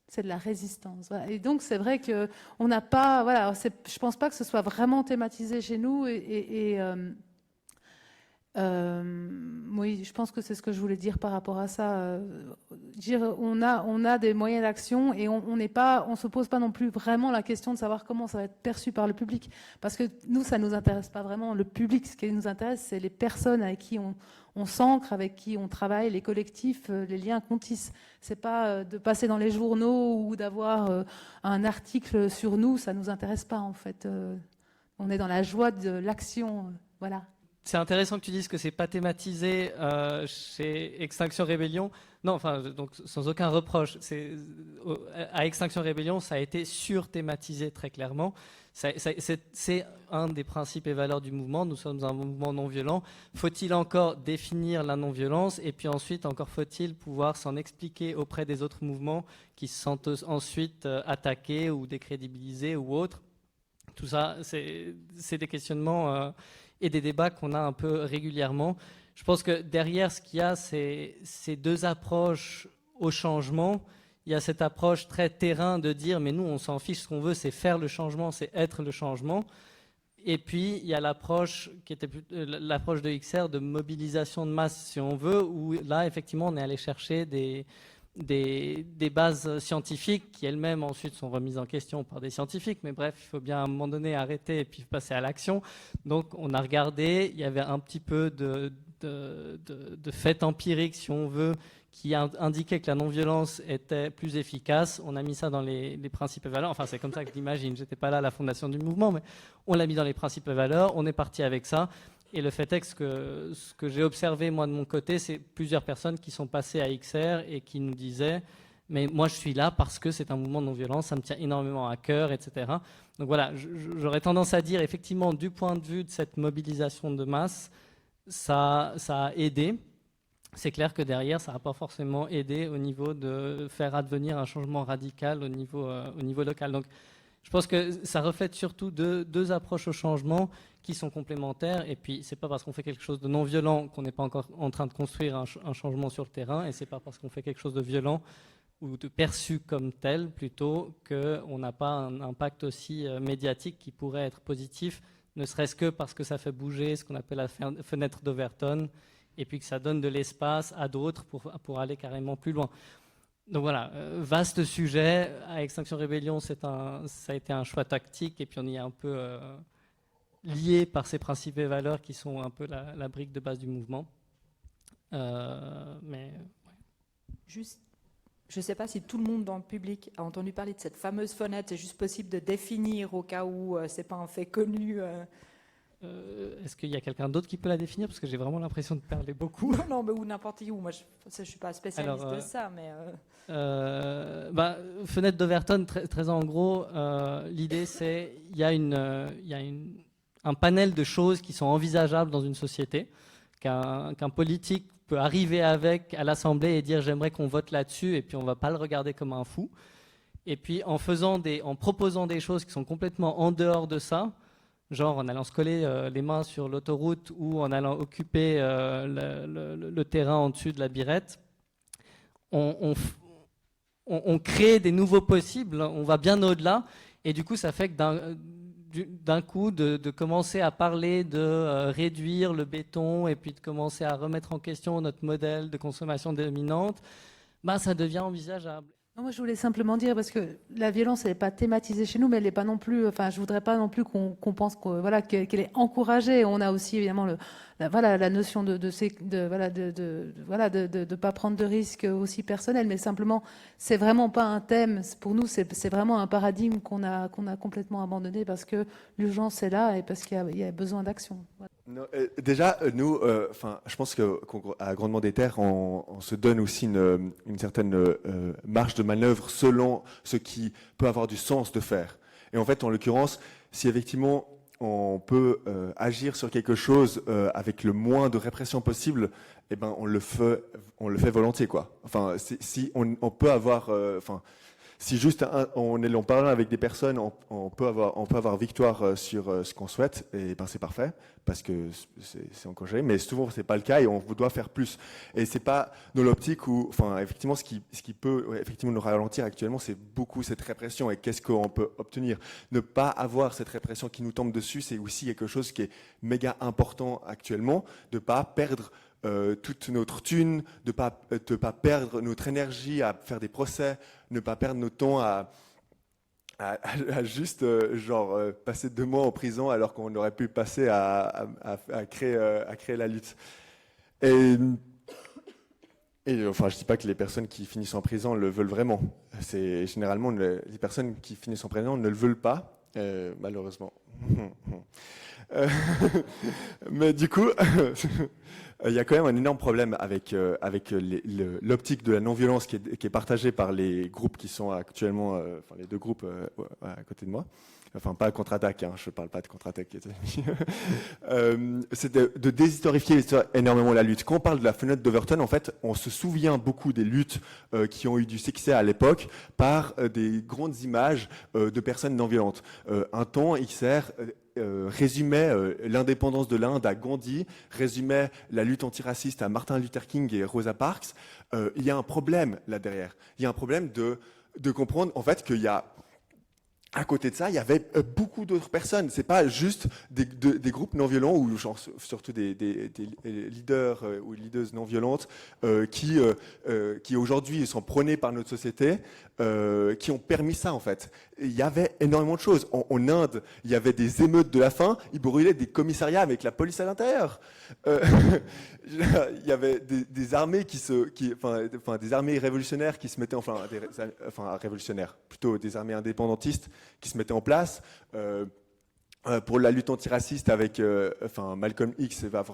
c'est de la résistance. Voilà. Et donc c'est vrai que on n'a pas, je pense pas que ce soit vraiment thématisé chez nous. Oui, je pense que c'est ce que je voulais dire par rapport à ça. On a des moyens d'action et on se pose pas non plus vraiment la question de savoir comment ça va être perçu par le public, parce que nous, ça nous intéresse pas vraiment le public. Ce qui nous intéresse, c'est les personnes avec qui on s'ancre, avec qui on travaille, les collectifs, les liens qu'on tisse. C'est pas de passer dans les journaux ou d'avoir un article sur nous. Ça nous intéresse pas, en fait. On est dans la joie de l'action, voilà. C'est intéressant que tu dises que c'est pas thématisé chez Extinction Rébellion. Non, enfin, donc sans aucun reproche. À Extinction Rébellion, ça a été sur-thématisé très clairement. C'est un des principes et valeurs du mouvement. Nous sommes un mouvement non violent. Faut-il encore définir la non-violence, et puis ensuite encore faut-il pouvoir s'en expliquer auprès des autres mouvements qui se sentent ensuite attaqués ou décrédibilisés ou autres. Tout ça, c'est des questionnements et des débats qu'on a un peu régulièrement. Je pense que derrière ce qu'il y a, c'est ces deux approches au changement. Il y a cette approche très terrain de dire mais nous on s'en fiche, ce qu'on veut c'est faire le changement, c'est être le changement. Et puis il y a l'approche qui était l'approche de XR de mobilisation de masse si on veut, où là effectivement on est allé chercher des bases scientifiques qui elles-mêmes ensuite sont remises en question par des scientifiques, mais bref, il faut bien à un moment donné arrêter et puis passer à l'action. Donc on a regardé, il y avait un petit peu de fait empirique, si on veut, qui indiquait que la non-violence était plus efficace. On a mis ça dans les principes et valeurs, enfin c'est comme ça que je l'imagine, j'étais pas là à la fondation du mouvement, mais on l'a mis dans les principes et valeurs, on est parti avec ça. Et le fait est que ce que j'ai observé moi de mon côté, c'est plusieurs personnes qui sont passées à XR et qui nous disaient « mais moi je suis là parce que c'est un mouvement de non-violence, ça me tient énormément à cœur, etc. » Donc voilà, j'aurais tendance à dire effectivement du point de vue de cette mobilisation de masse, ça a aidé. C'est clair que derrière, ça n'a pas forcément aidé au niveau de faire advenir un changement radical au niveau local. Donc je pense que ça reflète surtout deux approches au changement qui sont complémentaires. Et puis, c'est pas parce qu'on fait quelque chose de non violent qu'on n'est pas encore en train de construire un changement sur le terrain. Et c'est pas parce qu'on fait quelque chose de violent ou de perçu comme tel, plutôt, qu'on n'a pas un impact aussi médiatique qui pourrait être positif, ne serait-ce que parce que ça fait bouger ce qu'on appelle la fenêtre d'Overton, et puis que ça donne de l'espace à d'autres pour aller carrément plus loin. Donc voilà, vaste sujet. À Extinction Rébellion, ça a été un choix tactique, et puis on y a un peu lié par ces principes et valeurs qui sont un peu la brique de base du mouvement. Mais Juste, je ne sais pas si tout le monde dans le public a entendu parler de cette fameuse fenêtre. C'est juste possible de définir au cas où c'est pas un fait connu. est-ce qu'il y a quelqu'un d'autre qui peut la définir? Parce que j'ai vraiment l'impression de parler beaucoup. Non, mais ou n'importe où. Moi, je suis pas spécialiste Alors, de ça, mais Fenêtre d'Overton, très en gros, l'idée c'est il y a un panel de choses qui sont envisageables dans une société, qu'un politique peut arriver avec à l'Assemblée et dire j'aimerais qu'on vote là-dessus, et puis on va pas le regarder comme un fou. Et puis en proposant des choses qui sont complètement en dehors de ça, genre en allant se coller les mains sur l'autoroute ou en allant occuper le terrain en dessus de la Birette, on crée des nouveaux possibles, on va bien au-delà, et du coup ça fait que d'un coup de commencer à parler de réduire le béton et puis de commencer à remettre en question notre modèle de consommation dominante, ça devient envisageable. Non, moi, je voulais simplement dire, parce que la violence, elle n'est pas thématisée chez nous, mais elle n'est pas non plus. Enfin, je voudrais pas non plus qu'on pense qu'elle est encouragée. On a aussi évidemment la notion de pas prendre de risques aussi personnels, mais simplement, c'est vraiment pas un thème. Pour nous, c'est vraiment un paradigme qu'on a complètement abandonné parce que l'urgence est là et parce qu'il y a besoin d'action. Voilà. Non, déjà, nous, je pense qu'à Grandement des Terres, on se donne aussi une certaine marge de manœuvre selon ce qui peut avoir du sens de faire. Et en fait, en l'occurrence, si effectivement on peut agir sur quelque chose avec le moins de répression possible, eh ben on le fait volontiers, quoi. Enfin, si on peut avoir, si juste on est en parlant avec des personnes, on peut avoir victoire sur ce qu'on souhaite, et ben c'est parfait parce que c'est encouragé. Mais souvent c'est pas le cas et on doit faire plus. Et c'est pas dans l'optique où, effectivement, ce qui peut effectivement nous ralentir actuellement, c'est beaucoup cette répression. Et qu'est-ce qu'on peut obtenir? Ne pas avoir cette répression qui nous tombe dessus, c'est aussi quelque chose qui est méga important actuellement. De pas perdre toute notre thune, de pas perdre notre énergie à faire des procès, ne pas perdre notre temps à juste passer 2 mois en prison alors qu'on aurait pu passer à créer la lutte. Et je dis pas que les personnes qui finissent en prison le veulent vraiment. C'est généralement les personnes qui finissent en prison ne le veulent pas, malheureusement. Mais du coup, il y a quand même un énorme problème avec l'optique de la non-violence qui est partagée par les groupes qui sont actuellement, les 2 groupes à côté de moi. Enfin, pas contre-attaque, je parle pas de contre-attaque. C'est de déshistorifier énormément la lutte. Quand on parle de la fenêtre d'Overton, en fait, on se souvient beaucoup des luttes qui ont eu du succès à l'époque par des grandes images de personnes non violentes. Un temps, XR résumait l'indépendance de l'Inde à Gandhi, résumait la lutte antiraciste à Martin Luther King et Rosa Parks. Il y a un problème là derrière. Il y a un problème de comprendre en fait qu'il y a à côté de ça, il y avait beaucoup d'autres personnes. C'est pas juste des groupes non violents ou surtout des leaders ou leaders non violentes qui aujourd'hui sont prônés par notre société, qui ont permis ça en fait. Il y avait énormément de choses. En Inde, il y avait des émeutes de la faim. Ils brûlaient des commissariats avec la police à l'intérieur. Il y avait des armées des armées révolutionnaires qui se mettaient révolutionnaires, plutôt des armées indépendantistes qui se mettaient en place pour la lutte antiraciste avec Malcolm X n'a pas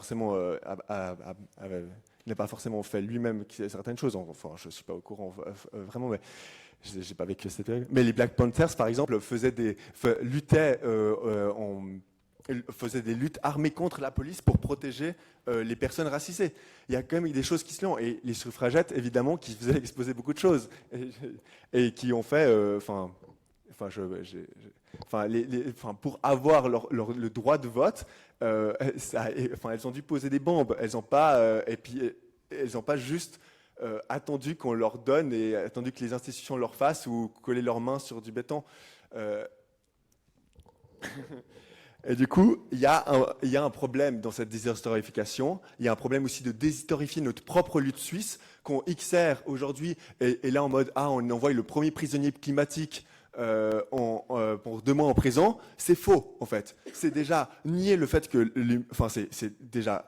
forcément fait lui-même certaines choses. Enfin, je suis pas au courant vraiment, mais j'ai pas vécu cette période. Mais les Black Panthers, par exemple, faisaient des luttes armées contre la police pour protéger les personnes racisées. Il y a quand même des choses qui se font. Et les suffragettes, évidemment, qui faisaient exposer beaucoup de choses et qui ont fait... pour avoir le droit de vote, elles ont dû poser des bombes. Elles n'ont pas, juste attendu qu'on leur donne et attendu que les institutions leur fassent ou coller leurs mains sur du béton. Et du coup, il y a un problème dans cette déshistorification. Il y a un problème aussi de déshistorifier notre propre lutte suisse. Qu'on XR aujourd'hui est là en mode on envoie le premier prisonnier climatique pour 2 mois en prison, c'est faux en fait. C'est déjà nier le fait que, c'est déjà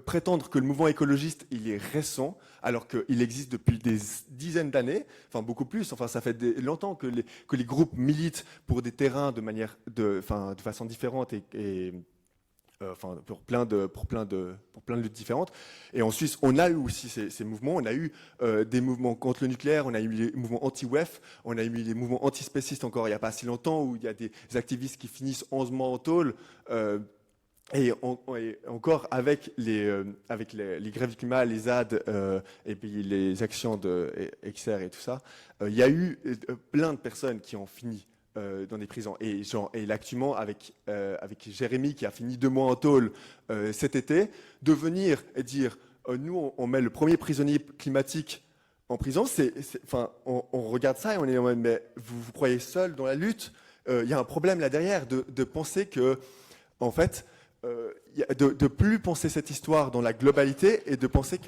prétendre que le mouvement écologiste il est récent, alors qu'il existe depuis des dizaines d'années, enfin beaucoup plus. Enfin, ça fait longtemps que les groupes militent pour des terrains de façon différente et pour plein de luttes différentes. Et en Suisse, on a eu aussi ces mouvements. On a eu des mouvements contre le nucléaire, on a eu les mouvements anti-WEF, on a eu les mouvements antispécistes encore il n'y a pas si longtemps, où il y a des activistes qui finissent 11 mois en tôle. Et encore avec les grèves du climat, les ZAD et puis les actions de XR et tout ça, il y a eu plein de personnes qui ont fini dans des prisons. Et là, actuellement, avec Jérémy, qui a fini 2 mois en tôle cet été, de venir et dire nous, on met le premier prisonnier climatique en prison, on regarde ça et on est en mode, mais vous croyez seul dans la lutte? Il y a un problème là derrière, de penser que, en fait, de plus penser cette histoire dans la globalité et de penser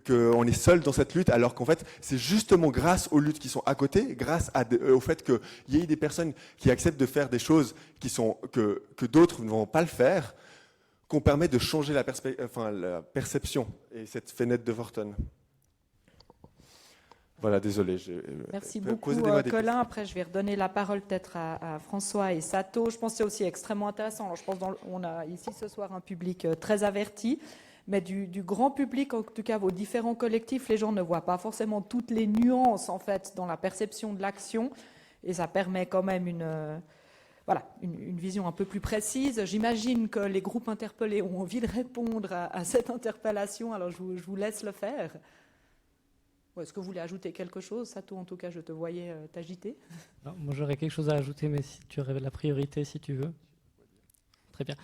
qu'on est seul dans cette lutte, alors qu'en fait, c'est justement grâce aux luttes qui sont à côté, grâce au fait qu'il y ait des personnes qui acceptent de faire des choses que d'autres ne vont pas le faire, qu'on permet de changer la perception et cette fenêtre de Vorton. Voilà, désolé. Merci beaucoup, Colin. Après, je vais redonner la parole peut-être à François et Sato. Je pense que c'est aussi extrêmement intéressant. Alors, je pense on a ici ce soir un public très averti, mais du grand public, en tout cas vos différents collectifs, les gens ne voient pas forcément toutes les nuances en fait dans la perception de l'action, et ça permet quand même une vision un peu plus précise. J'imagine que les groupes interpellés ont envie de répondre à cette interpellation, alors je vous laisse le faire. Est-ce que vous voulez ajouter quelque chose? Sato, en tout cas, je te voyais t'agiter. Non, moi, j'aurais quelque chose à ajouter, mais si tu aurais la priorité, si tu veux. Très bien.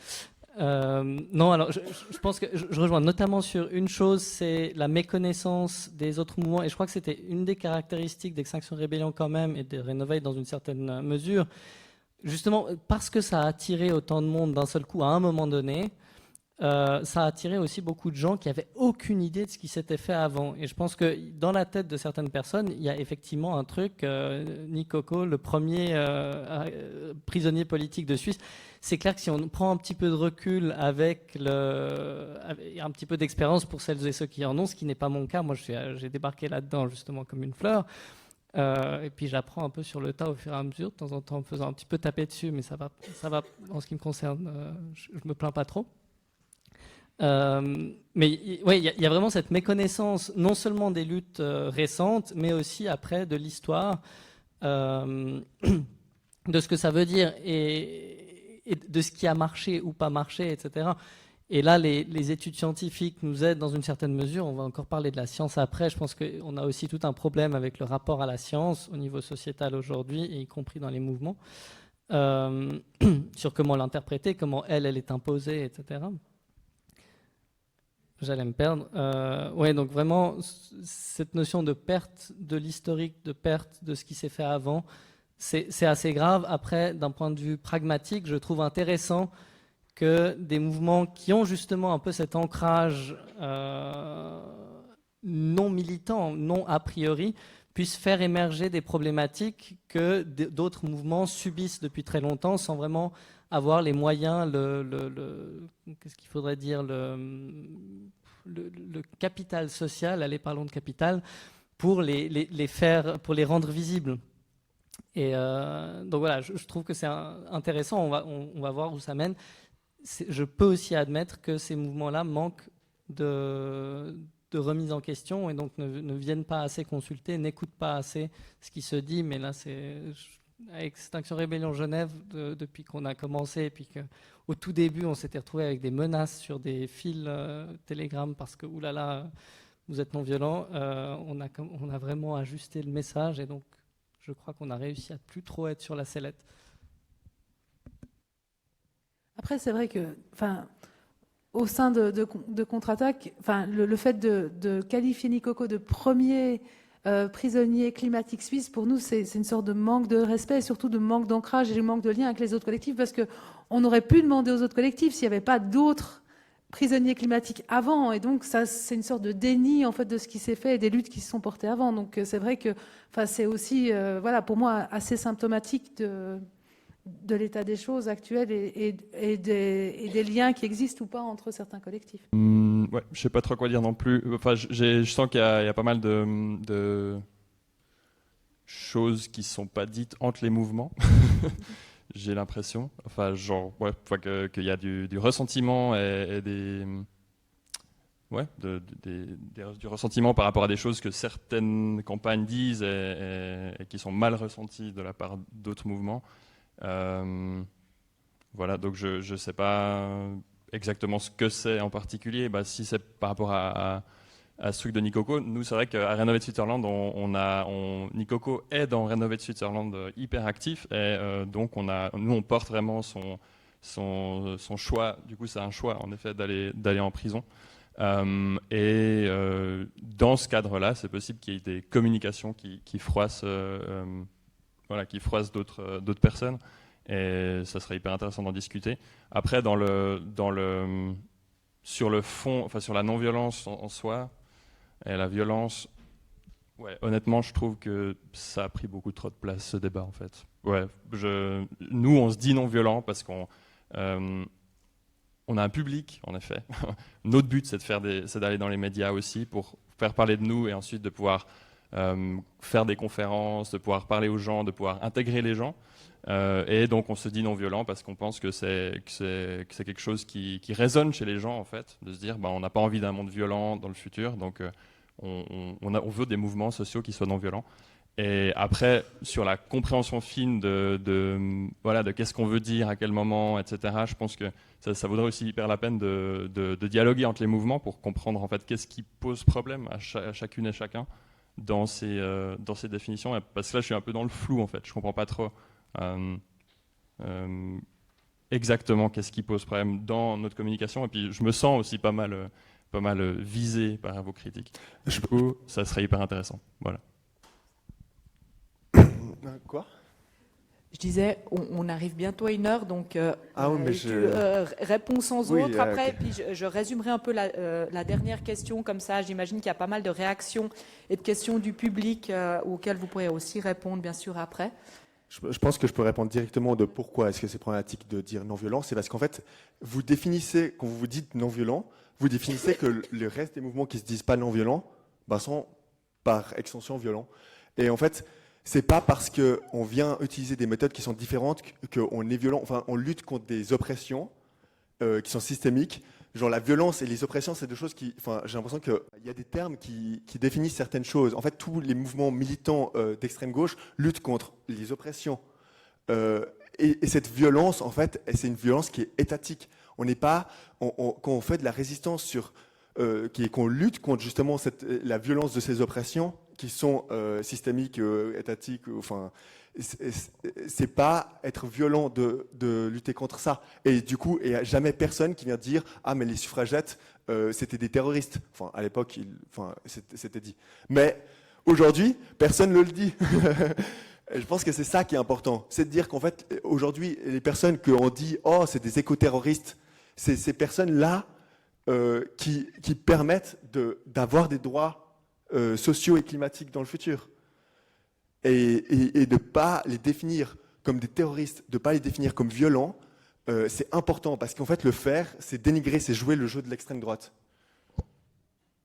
Non, alors, je pense que je rejoins notamment sur une chose, c'est la méconnaissance des autres mouvements. Et je crois que c'était une des caractéristiques d'Extinction Rébellion quand même, et de Renovate dans une certaine mesure. Justement, parce que ça a attiré autant de monde d'un seul coup à un moment donné, ça a attiré aussi beaucoup de gens qui n'avaient aucune idée de ce qui s'était fait avant. Et je pense que dans la tête de certaines personnes, il y a effectivement un truc, Nick Coco, le premier prisonnier politique de Suisse, c'est clair que si on prend un petit peu de recul avec un petit peu d'expérience pour celles et ceux qui en ont, ce qui n'est pas mon cas, moi j'ai débarqué là-dedans justement comme une fleur, et puis j'apprends un peu sur le tas au fur et à mesure, de temps en temps en me faisant un petit peu taper dessus, mais ça va en ce qui me concerne, je me plains pas trop. Mais ouais, il y a vraiment cette méconnaissance non seulement des luttes récentes, mais aussi après de l'histoire, de ce que ça veut dire et de ce qui a marché ou pas marché, etc. Et là, les études scientifiques nous aident dans une certaine mesure. On va encore parler de la science après. Je pense qu'on a aussi tout un problème avec le rapport à la science au niveau sociétal aujourd'hui, et y compris dans les mouvements, sur comment l'interpréter, comment elle est imposée, etc. J'allais me perdre. Ouais, donc vraiment, cette notion de perte de l'historique, de perte de ce qui s'est fait avant, c'est assez grave. Après, d'un point de vue pragmatique, je trouve intéressant que des mouvements qui ont justement un peu cet ancrage non militant, non a priori, puissent faire émerger des problématiques que d'autres mouvements subissent depuis très longtemps sans vraiment avoir les moyens, qu'est-ce qu'il faudrait dire, le capital social, allez parlons de capital, pour les faire, pour les rendre visibles. Et donc voilà, je trouve que c'est intéressant, on va voir où ça mène. Je peux aussi admettre que ces mouvements-là manquent de remise en question et donc ne viennent pas assez consulter, n'écoutent pas assez ce qui se dit, mais là c'est... Avec Extinction Rébellion Genève, depuis qu'on a commencé, et puis qu'au tout début, on s'était retrouvé avec des menaces sur des fils Telegram parce que, oulala, vous êtes non violents, on a vraiment ajusté le message, et donc je crois qu'on a réussi à plus trop être sur la sellette. Après, c'est vrai que, au sein de Contre-Attaque, le fait de qualifier Nick Coco de premier prisonnier climatique suisse, pour nous, c'est une sorte de manque de respect et surtout de manque d'ancrage et de manque de lien avec les autres collectifs, parce qu'on aurait pu demander aux autres collectifs s'il n'y avait pas d'autres prisonniers climatiques avant, et donc ça, c'est une sorte de déni en fait de ce qui s'est fait et des luttes qui se sont portées avant. Donc c'est vrai que, c'est aussi, voilà, pour moi, assez symptomatique de l'état des choses actuelles et des liens qui existent ou pas entre certains collectifs. Ouais, je sais pas trop quoi dire non plus. Enfin, je sens qu'il y a pas mal de choses qui sont pas dites entre les mouvements. J'ai l'impression. Enfin, genre, ouais, qu'il y a du ressentiment et du ressentiment par rapport à des choses que certaines campagnes disent et qui sont mal ressenties de la part d'autres mouvements. Voilà, donc je ne sais pas exactement ce que c'est en particulier. Bah, si c'est par rapport à ce truc de Nikoko, nous c'est vrai qu'à Renovate Switzerland, Nikoko est dans Renovate Switzerland hyper actif et donc nous on porte vraiment son choix. Du coup, c'est un choix en effet d'aller en prison. Dans ce cadre-là, c'est possible qu'il y ait des communications qui froissent, d'autres personnes. Et ça serait hyper intéressant d'en discuter. Après, sur le fond, enfin sur la non-violence en soi, et la violence, ouais, honnêtement, je trouve que ça a pris beaucoup trop de place, ce débat, en fait. Ouais, nous, on se dit non-violent parce qu'on a un public, en effet. Notre but, c'est d'aller dans les médias aussi pour faire parler de nous et ensuite de pouvoir faire des conférences, de pouvoir parler aux gens, de pouvoir intégrer les gens. Et donc, on se dit non-violent parce qu'on pense que c'est quelque chose qui résonne chez les gens, en fait, de se dire, on n'a pas envie d'un monde violent dans le futur, donc on veut des mouvements sociaux qui soient non-violents. Et après, sur la compréhension fine de qu'est-ce qu'on veut dire, à quel moment, etc., je pense que ça vaudrait aussi hyper la peine de dialoguer entre les mouvements pour comprendre, en fait, qu'est-ce qui pose problème à chacune et chacun dans ces définitions. Parce que là, je suis un peu dans le flou, en fait. Je ne comprends pas trop exactement qu'est-ce qui pose problème dans notre communication. Et puis, je me sens aussi pas mal visé par vos critiques. Du coup, ça serait hyper intéressant. Voilà. Quoi ? Je disais, on arrive bientôt à 1 heure, donc réponds sans Oui, autre après, okay. puis je résumerai un peu la dernière question, comme ça j'imagine qu'il y a pas mal de réactions et de questions du public auxquelles vous pourrez aussi répondre bien sûr après. Je pense que je peux répondre directement de pourquoi est-ce que c'est problématique de dire non-violent. C'est parce qu'en fait, vous définissez, quand vous dites non-violent, vous définissez que le reste des mouvements qui ne se disent pas non-violents sont par extension violents. Et en fait, c'est pas parce qu'on vient utiliser des méthodes qui sont différentes qu'on est violent. Enfin, on lutte contre des oppressions qui sont systémiques. Genre la violence et les oppressions, c'est deux choses qui... Enfin, j'ai l'impression qu'il y a des termes qui définissent certaines choses. En fait, tous les mouvements militants d'extrême gauche luttent contre les oppressions. Et cette violence, en fait, c'est une violence qui est étatique. On n'est pas... quand on fait de la résistance qu'on lutte contre justement la violence de ces oppressions qui sont systémiques, étatiques, enfin... c'est pas être violent de lutter contre ça. Et du coup, il n'y a jamais personne qui vient dire « Ah, mais les suffragettes, c'était des terroristes ». Enfin, à l'époque, c'était dit. Mais aujourd'hui, personne ne le dit. Et je pense que c'est ça qui est important. C'est de dire qu'en fait, aujourd'hui, les personnes qu'on dit « Oh, c'est des éco-terroristes », c'est ces personnes-là qui permettent d'avoir des droits sociaux et climatiques dans le futur. Et de ne pas les définir comme des terroristes, de ne pas les définir comme violents, c'est important, parce qu'en fait, le faire, c'est dénigrer, c'est jouer le jeu de l'extrême droite.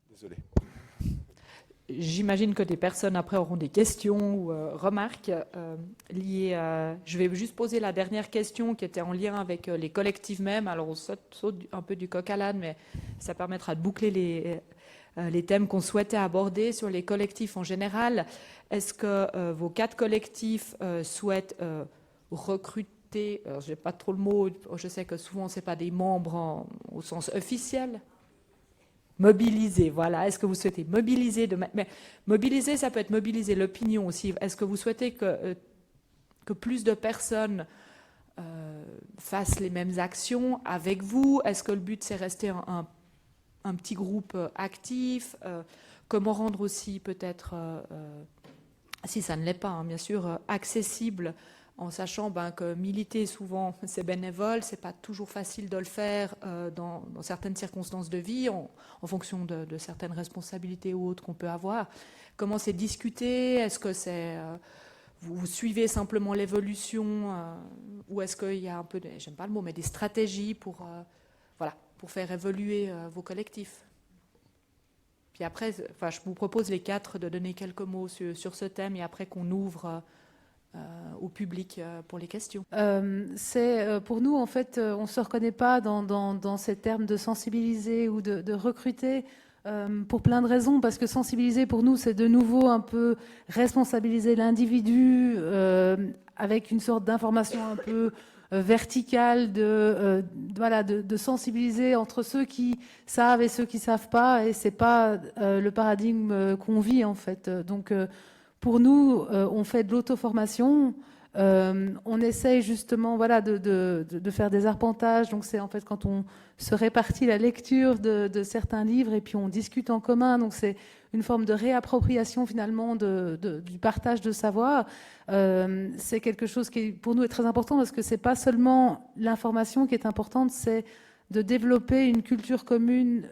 Désolé. J'imagine que des personnes après auront des questions ou remarques liées à... Je vais juste poser la dernière question qui était en lien avec les collectifs même. Alors on saute un peu du coq à l'âne, mais ça permettra de boucler les thèmes qu'on souhaitait aborder sur les collectifs en général. Est-ce que vos 4 collectifs souhaitent recruter, je n'ai pas trop le mot, je sais que souvent ce n'est pas des membres au sens officiel, mobiliser, voilà. Est-ce que vous souhaitez mobiliser mais mobiliser, ça peut être mobiliser l'opinion aussi. Est-ce que vous souhaitez que plus de personnes fassent les mêmes actions avec vous? Est-ce que le but c'est rester un petit groupe actif? Comment rendre aussi peut-être, si ça ne l'est pas, hein, bien sûr, accessible en sachant que militer, souvent, c'est bénévole, c'est pas toujours facile de le faire dans certaines circonstances de vie, en fonction de certaines responsabilités ou autres qu'on peut avoir. Comment c'est discuté? Est-ce que c'est... vous suivez simplement l'évolution ou est-ce qu'il y a un peu, j'aime pas le mot, mais des stratégies pour faire évoluer vos collectifs? Puis après, je vous propose les 4 de donner quelques mots sur ce thème et après qu'on ouvre au public pour les questions. Pour nous, en fait, on ne se reconnaît pas dans ces termes de sensibiliser ou de recruter pour plein de raisons, parce que sensibiliser pour nous, c'est de nouveau un peu responsabiliser l'individu avec une sorte d'information un peu verticale de sensibiliser entre ceux qui savent et ceux qui savent pas, et c'est pas le paradigme qu'on vit en fait. Donc pour nous, on fait de l'auto-formation. On essaye justement de faire des arpentages. Donc c'est en fait quand on se répartit la lecture de certains livres et puis on discute en commun. Donc c'est une forme de réappropriation finalement du partage de savoir. C'est quelque chose qui pour nous est très important parce que c'est pas seulement l'information qui est importante, c'est de développer une culture commune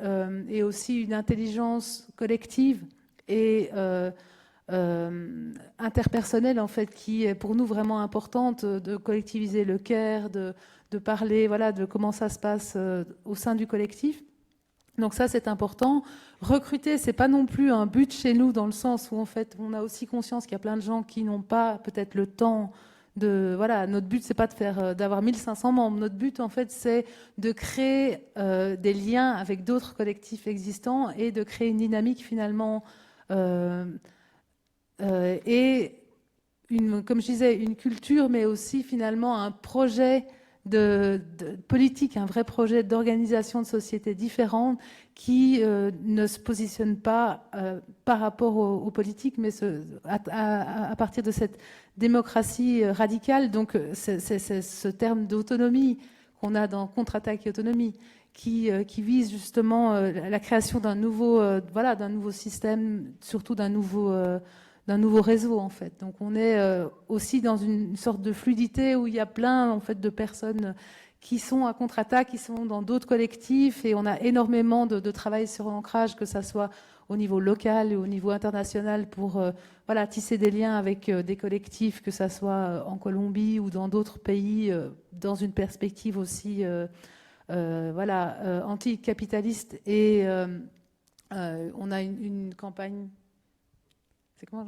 et aussi une intelligence collective et interpersonnelle en fait, qui est pour nous vraiment importante, de collectiviser le care, de parler de comment ça se passe au sein du collectif. Donc ça c'est important. Recruter, c'est pas non plus un but chez nous, dans le sens où en fait on a aussi conscience qu'il y a plein de gens qui n'ont pas peut-être le temps de notre but c'est pas d'avoir 1500 membres. Notre but en fait c'est de créer des liens avec d'autres collectifs existants et de créer une dynamique finalement et comme je disais, une culture, mais aussi finalement un projet de politique, un vrai projet d'organisation de sociétés différentes qui ne se positionne pas par rapport aux politiques, mais à partir de cette démocratie radicale. Donc c'est ce terme d'autonomie qu'on a dans Contre-attaque et autonomie, qui vise justement la création d'un nouveau système, surtout d'un nouveau réseau en fait. Donc on est aussi dans une sorte de fluidité où il y a plein en fait de personnes qui sont à Contre-attaque, qui sont dans d'autres collectifs, et on a énormément de travail sur l'ancrage, que ça soit au niveau local et au niveau international, pour tisser des liens avec des collectifs, que ça soit en Colombie ou dans d'autres pays, dans une perspective aussi anticapitaliste. Et on a une campagne. C'est comment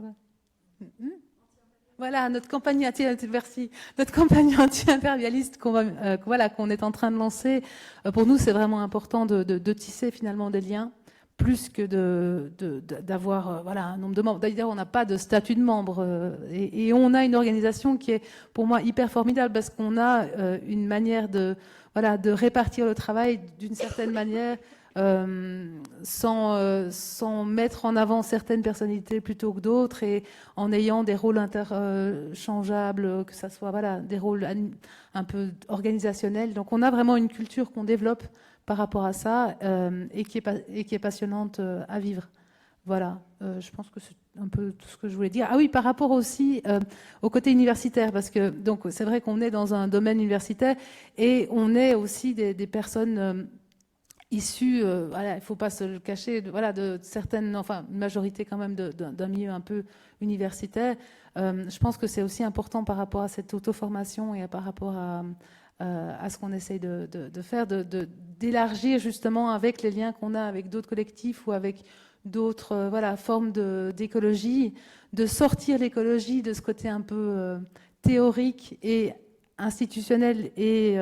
voilà, notre campagne anti-impérialiste qu'on est en train de lancer. Pour nous, c'est vraiment important de tisser finalement des liens, plus que d'avoir un nombre de membres. D'ailleurs, on n'a pas de statut de membre. Et on a une organisation qui est, pour moi, hyper formidable, parce qu'on a une manière de répartir le travail d'une certaine manière, sans mettre en avant certaines personnalités plutôt que d'autres, et en ayant des rôles interchangeables, que ça soit des rôles un peu organisationnels. Donc on a vraiment une culture qu'on développe par rapport à ça, et qui est passionnante à vivre. Voilà, je pense que c'est un peu tout ce que je voulais dire. Ah oui, par rapport aussi au côté universitaire, parce que donc c'est vrai qu'on est dans un domaine universitaire et on est aussi des personnes issus, il ne faut pas se le cacher, de certaines, enfin une majorité quand même d'un milieu un peu universitaire. Je pense que c'est aussi important par rapport à cette auto-formation et par rapport à ce qu'on essaye de faire, d'élargir justement avec les liens qu'on a avec d'autres collectifs ou avec d'autres formes d'écologie, de sortir l'écologie de ce côté un peu théorique et institutionnel et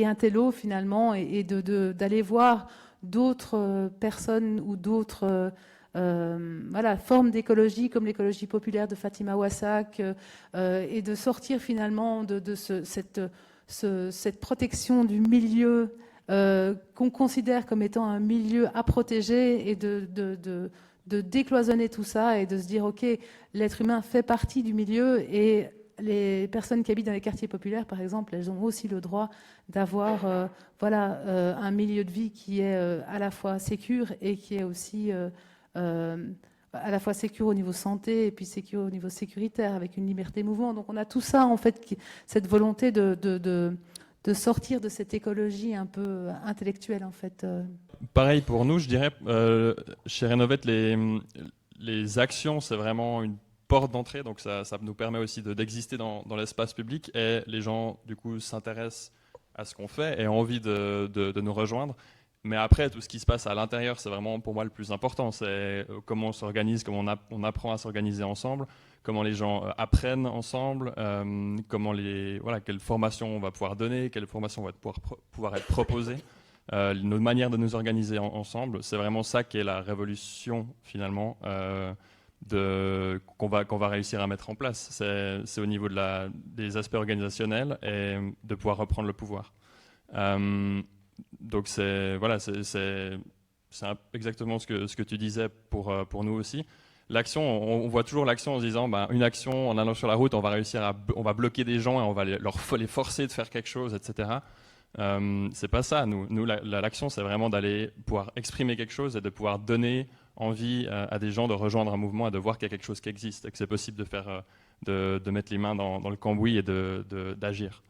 intello finalement, et d'aller voir d'autres personnes ou d'autres formes d'écologie, comme l'écologie populaire de Fatima Wassak, et de sortir finalement de cette protection du milieu qu'on considère comme étant un milieu à protéger, et de décloisonner tout ça et de se dire ok, l'être humain fait partie du milieu, et les personnes qui habitent dans les quartiers populaires, par exemple, elles ont aussi le droit d'avoir un milieu de vie qui est à la fois sécure et qui est aussi à la fois sécure au niveau santé et puis sécure au niveau sécuritaire, avec une liberté de mouvement. Donc on a tout ça, en fait, cette volonté de sortir de cette écologie un peu intellectuelle, en fait. Pareil pour nous, je dirais, chez Renovate, les actions, c'est vraiment une porte d'entrée, donc ça nous permet aussi d'exister dans l'espace public, et les gens, du coup, s'intéressent à ce qu'on fait et ont envie de nous rejoindre. Mais après, tout ce qui se passe à l'intérieur, c'est vraiment pour moi le plus important. C'est comment on s'organise, comment on apprend à s'organiser ensemble, comment les gens apprennent ensemble, quelle formation on va pouvoir donner, quelle formation va pouvoir être proposée, notre manière de nous organiser ensemble. C'est vraiment ça qui est la révolution, finalement, qu'on va réussir à mettre en place. C'est au niveau des aspects organisationnels et de pouvoir reprendre le pouvoir. Donc c'est exactement ce que tu disais pour nous aussi. L'action, on voit toujours l'action en se disant une action, en allant sur la route, on va bloquer des gens et on va les forcer de faire quelque chose, etc. C'est pas ça. Nous l'action, c'est vraiment d'aller pouvoir exprimer quelque chose et de pouvoir donner envie à des gens de rejoindre un mouvement et de voir qu'il y a quelque chose qui existe et que c'est possible de mettre les mains dans le cambouis et d'agir.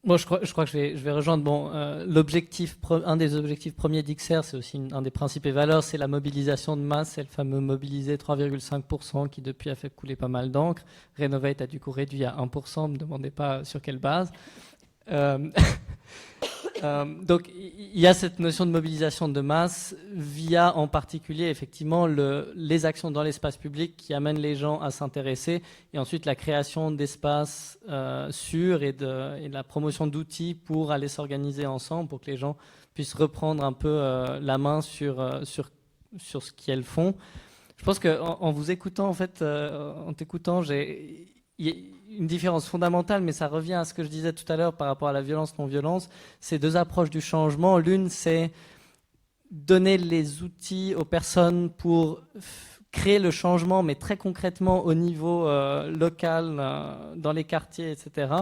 Moi, je crois que je vais rejoindre. Un des objectifs premiers d'XR, c'est aussi un des principes et valeurs, c'est la mobilisation de masse. C'est le fameux mobiliser 3,5% qui depuis a fait couler pas mal d'encre. Renovate a du coup réduit à 1%. Ne me demandez pas sur quelle base. Donc il y a cette notion de mobilisation de masse via en particulier effectivement les actions dans l'espace public qui amènent les gens à s'intéresser, et ensuite la création d'espaces sûrs et de la promotion d'outils pour aller s'organiser ensemble pour que les gens puissent reprendre un peu la main sur ce qu'elles font. Je pense qu'en vous écoutant, en fait, en t'écoutant, il y a une différence fondamentale, mais ça revient à ce que je disais tout à l'heure par rapport à la violence-non-violence. C'est deux approches du changement. L'une, c'est donner les outils aux personnes pour créer le changement, mais très concrètement au niveau local, dans les quartiers, etc.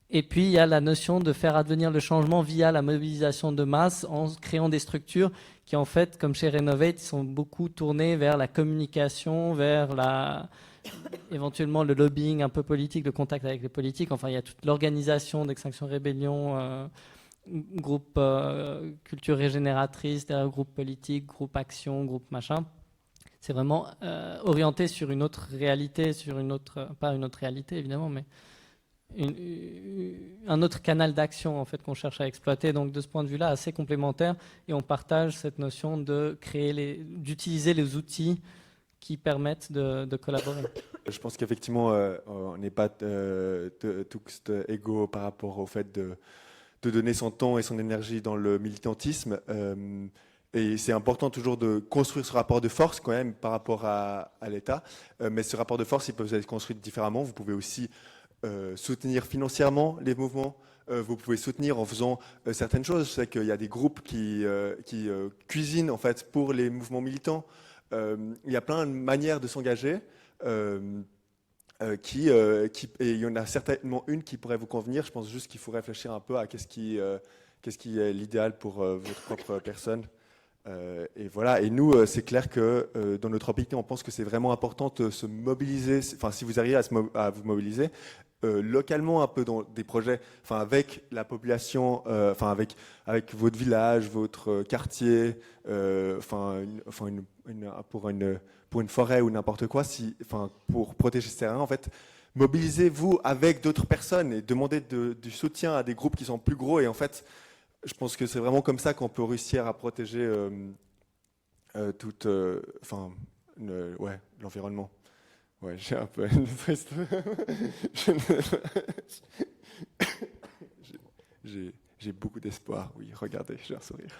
Et puis, il y a la notion de faire advenir le changement via la mobilisation de masse en créant des structures qui, en fait, comme chez Renovate, sont beaucoup tournées vers la communication, vers éventuellement le lobbying un peu politique, le contact avec les politiques. Enfin, il y a toute l'organisation d'Extinction Rébellion, groupe culture régénératrice, groupe politique, groupe action, groupe machin. C'est vraiment orienté sur une autre réalité, pas une autre réalité évidemment, mais un autre canal d'action en fait qu'on cherche à exploiter. Donc de ce point de vue-là, assez complémentaire, et on partage cette notion d'utiliser les outils qui permettent de collaborer. Je pense qu'effectivement, on n'est pas tous égaux par rapport au fait de donner son temps et son énergie dans le militantisme. Et c'est important toujours de construire ce rapport de force quand même par rapport à l'État. Mais ce rapport de force, il peut être construit différemment. Vous pouvez aussi soutenir financièrement les mouvements. Vous pouvez soutenir en faisant certaines choses. Je sais qu'il y a des groupes qui cuisinent en fait pour les mouvements militants. Il y a plein de manières de s'engager. Et il y en a certainement une qui pourrait vous convenir. Je pense juste qu'il faut réfléchir un peu à qu'est-ce qui est l'idéal pour votre propre personne. Et voilà. Et nous, c'est clair que dans notre opinion, on pense que c'est vraiment important de se mobiliser. Enfin, si vous arrivez à vous mobiliser localement, un peu dans des projets, enfin avec la population, enfin avec votre village, votre quartier, pour une forêt ou n'importe quoi, pour protéger ce terrain, en fait, mobilisez-vous avec d'autres personnes et demandez du soutien à des groupes qui sont plus gros. Et en fait, je pense que c'est vraiment comme ça qu'on peut réussir à protéger l'environnement. Ouais, j'ai un peu une triste. J'ai beaucoup d'espoir. Oui, regardez, j'ai un sourire.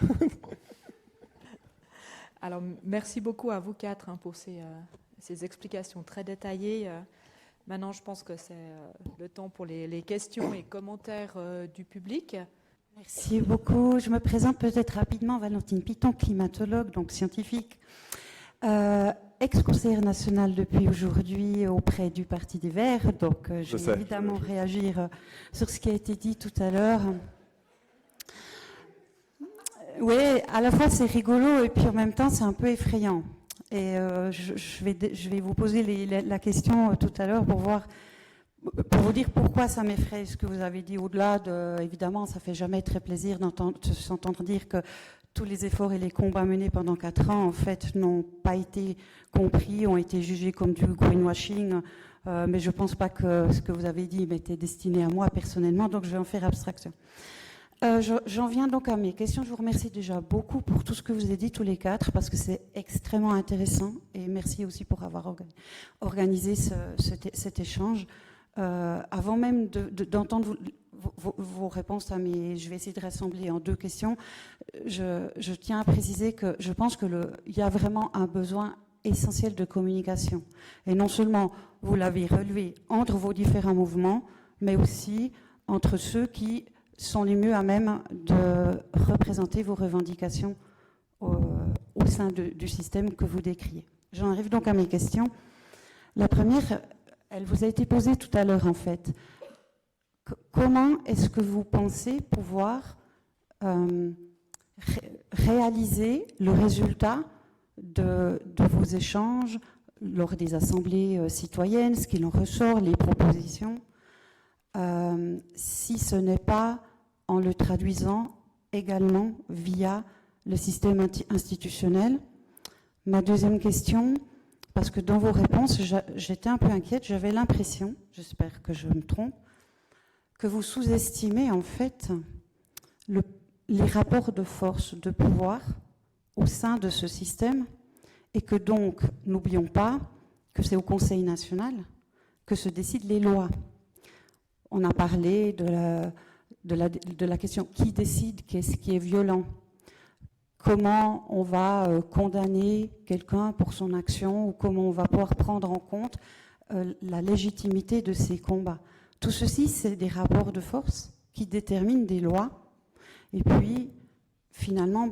Alors, merci beaucoup à vous quatre pour ces explications très détaillées. Maintenant, je pense que c'est le temps pour les questions et commentaires du public. Merci beaucoup. Je me présente peut-être rapidement, Valentine Piton, climatologue, donc scientifique, ex-conseillère nationale depuis aujourd'hui auprès du Parti des Verts. Donc, je vais évidemment réagir sur ce qui a été dit tout à l'heure. Oui, à la fois c'est rigolo et puis en même temps c'est un peu effrayant. Et je vais vous poser la question tout à l'heure pour vous dire pourquoi ça m'effraie ce que vous avez dit. Au-delà de, évidemment, ça fait jamais très plaisir de s'entendre dire que tous les efforts et les combats menés pendant 4 ans, en fait, n'ont pas été compris, ont été jugés comme du greenwashing. Mais je pense pas que ce que vous avez dit m'était destiné à moi personnellement, donc je vais en faire abstraction. J'en viens donc à mes questions. Je vous remercie déjà beaucoup pour tout ce que vous avez dit tous les 4, parce que c'est extrêmement intéressant. Et merci aussi pour avoir organisé cet échange. Avant même d'entendre vos réponses à je vais essayer de rassembler en 2 questions. Je tiens à préciser que je pense qu'il y a vraiment un besoin essentiel de communication. Et non seulement, vous l'avez relevé, entre vos différents mouvements, mais aussi entre ceux qui sont les mieux à même de représenter vos revendications au sein du système que vous décriez. J'en arrive donc à mes questions. La première, elle vous a été posée tout à l'heure, en fait. Comment est-ce que vous pensez pouvoir réaliser le résultat de vos échanges lors des assemblées citoyennes, ce qu'il en ressort, les propositions, si ce n'est pas en le traduisant également via le système institutionnel? Ma deuxième question, parce que dans vos réponses, j'étais un peu inquiète, j'avais l'impression, j'espère que je me trompe, que vous sous-estimez en fait les rapports de force, de pouvoir au sein de ce système, et que donc, n'oublions pas que c'est au Conseil national que se décident les lois. On a parlé de la question qui décide, qu'est-ce qui est violent, comment on va condamner quelqu'un pour son action, ou comment on va pouvoir prendre en compte la légitimité de ces combats. Tout ceci, c'est des rapports de force qui déterminent des lois. Et puis, finalement,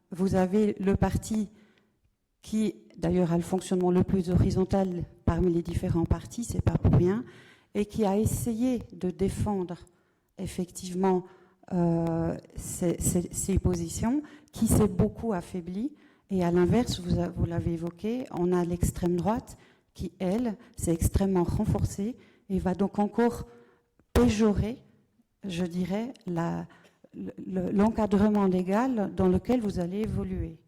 vous avez le parti qui, d'ailleurs, a le fonctionnement le plus horizontal parmi les différents partis, c'est pas pour rien, et qui a essayé de défendre effectivement ces positions, qui s'est beaucoup affaibli. Et à l'inverse, vous l'avez évoqué, on a l'extrême droite qui, elle, s'est extrêmement renforcée et va donc encore péjorer, je dirais, l'encadrement légal dans lequel vous allez évoluer.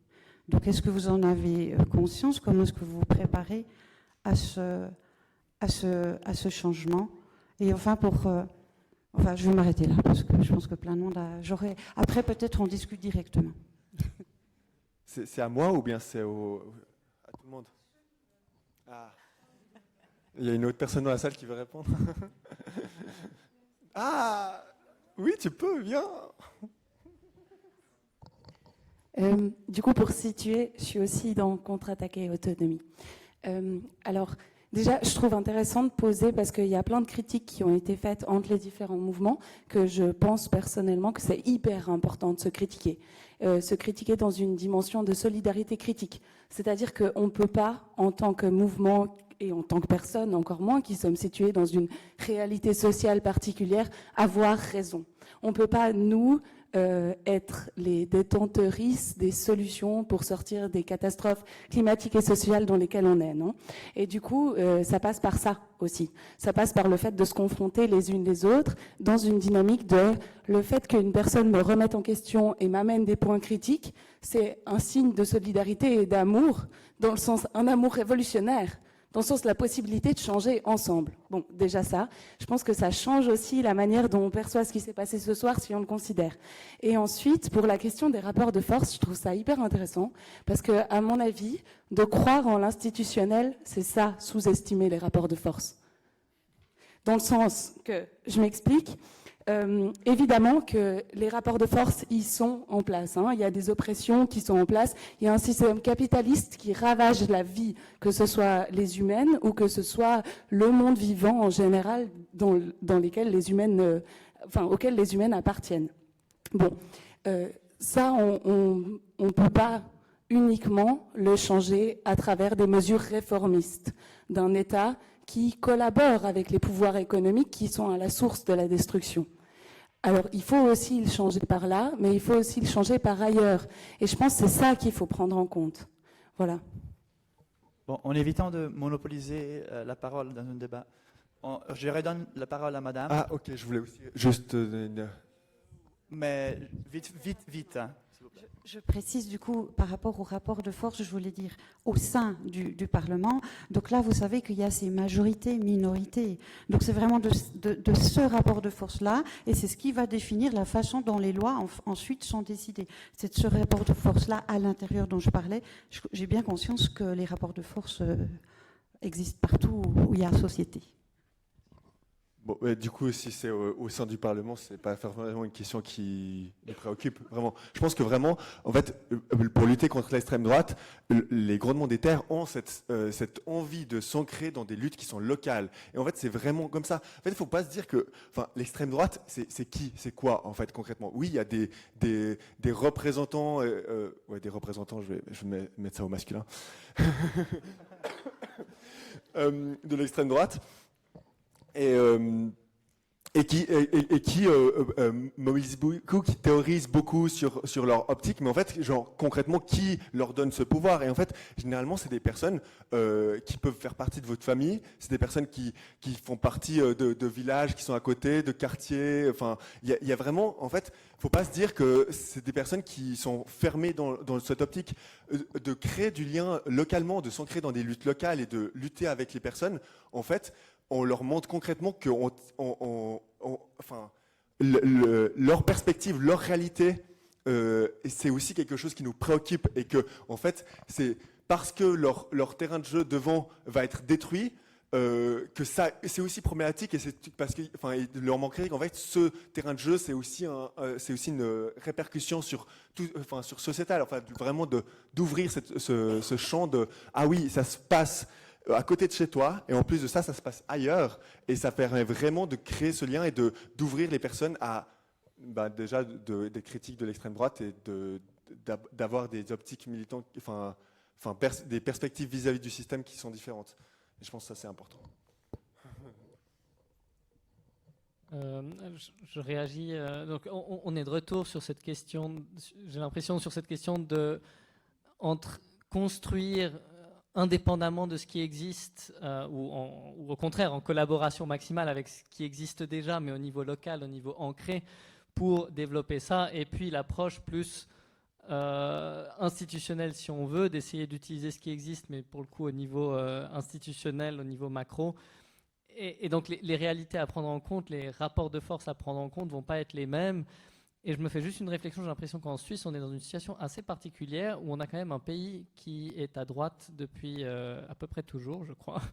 Donc, est-ce que vous en avez conscience? Comment est-ce que vous vous préparez à ce changement? Et enfin, je vais m'arrêter là, parce que je pense que plein de monde Après, peut-être, on discute directement. C'est à moi ou bien c'est à tout le monde? Ah. Il y a une autre personne dans la salle qui veut répondre. Ah, oui, tu peux, viens. Du coup, pour situer, je suis aussi dans Contre-attaque et autonomie. Alors, déjà, je trouve intéressant de poser, parce qu'il y a plein de critiques qui ont été faites entre les différents mouvements, que je pense personnellement que c'est hyper important de se critiquer. Se critiquer dans une dimension de solidarité critique. C'est-à-dire qu'on ne peut pas, en tant que mouvement et en tant que personne, encore moins, qui sommes situés dans une réalité sociale particulière, avoir raison. On ne peut pas, nous, être les détentrices des solutions pour sortir des catastrophes climatiques et sociales dans lesquelles on est, non? Et du coup, ça passe par ça aussi. Ça passe par le fait de se confronter les unes les autres dans une dynamique de le fait qu'une personne me remette en question et m'amène des points critiques, c'est un signe de solidarité et d'amour, dans le sens, un amour révolutionnaire, dans le sens de la possibilité de changer ensemble. Bon, déjà ça, je pense que ça change aussi la manière dont on perçoit ce qui s'est passé ce soir, si on le considère. Et ensuite, pour la question des rapports de force, je trouve ça hyper intéressant, parce que, à mon avis, de croire en l'institutionnel, c'est ça, sous-estimer les rapports de force. Dans le sens que, je m'explique, évidemment que les rapports de force, ils sont en place. Il y a des oppressions qui sont en place. Il y a un système capitaliste qui ravage la vie, que ce soit les humaines ou que ce soit le monde vivant en général dans lesquels les humaines, auxquels les humaines appartiennent. Bon, ça, on ne peut pas uniquement le changer à travers des mesures réformistes d'un État qui collabore avec les pouvoirs économiques qui sont à la source de la destruction. Alors, il faut aussi le changer par là, mais il faut aussi le changer par ailleurs. Et je pense que c'est ça qu'il faut prendre en compte. Voilà. Bon, en évitant de monopoliser la parole dans un débat, je redonne la parole à madame. Ah, ok, je voulais aussi juste... Mais vite, hein, s'il vous plaît. Je précise du coup par rapport au rapport de force, je voulais dire au sein du Parlement. Donc là, vous savez qu'il y a ces majorités, minorités. Donc c'est vraiment de ce rapport de force-là, et c'est ce qui va définir la façon dont les lois ensuite sont décidées. C'est de ce rapport de force-là à l'intérieur dont je parlais. J'ai bien conscience que les rapports de force existent partout où il y a société. Bon, du coup, si c'est au sein du Parlement, c'est pas vraiment une question qui nous préoccupe vraiment. Je pense que vraiment, en fait, pour lutter contre l'extrême droite, les grondements des terres ont cette envie de s'ancrer dans des luttes qui sont locales. Et en fait, c'est vraiment comme ça. En fait, il faut pas se dire que, enfin, l'extrême droite, c'est qui, c'est quoi, en fait, concrètement. Oui, il y a des représentants, ouais, des représentants. Je vais mettre ça au masculin de l'extrême droite. Et qui mobilisent beaucoup, qui théorisent beaucoup sur leur optique, mais en fait, genre concrètement, qui leur donne ce pouvoir? Et en fait, généralement, c'est des personnes qui peuvent faire partie de votre famille, c'est des personnes qui font partie de villages qui sont à côté, de quartiers. Enfin, il y a vraiment, en fait, faut pas se dire que c'est des personnes qui sont fermées dans cette optique de créer du lien localement, de s'ancrer dans des luttes locales et de lutter avec les personnes. En fait, on leur montre concrètement que leur perspective, leur réalité, c'est aussi quelque chose qui nous préoccupe, et que en fait, c'est parce que leur terrain de jeu devant va être détruit que ça, c'est aussi problématique, et c'est parce que, enfin, il leur manquerait qu'en fait, ce terrain de jeu, c'est aussi une répercussion sur tout, enfin, sur sociétal, enfin, vraiment d'ouvrir ce champ de, ah oui, ça se passe à côté de chez toi, et en plus de ça, ça se passe ailleurs, et ça permet vraiment de créer ce lien et d'ouvrir les personnes à déjà des critiques de l'extrême droite, et d'avoir des optiques militantes, des perspectives vis-à-vis du système qui sont différentes. Et je pense que ça, c'est important. Je réagis. Donc, on est de retour sur cette question. J'ai l'impression sur cette question entre construire indépendamment de ce qui existe, ou au contraire en collaboration maximale avec ce qui existe déjà, mais au niveau local, au niveau ancré, pour développer ça, et puis l'approche plus institutionnelle, si on veut, d'essayer d'utiliser ce qui existe, mais pour le coup au niveau institutionnel, au niveau macro. Et donc les réalités à prendre en compte, les rapports de force à prendre en compte vont pas être les mêmes. Et je me fais juste une réflexion, j'ai l'impression qu'en Suisse, on est dans une situation assez particulière où on a quand même un pays qui est à droite depuis à peu près toujours, je crois.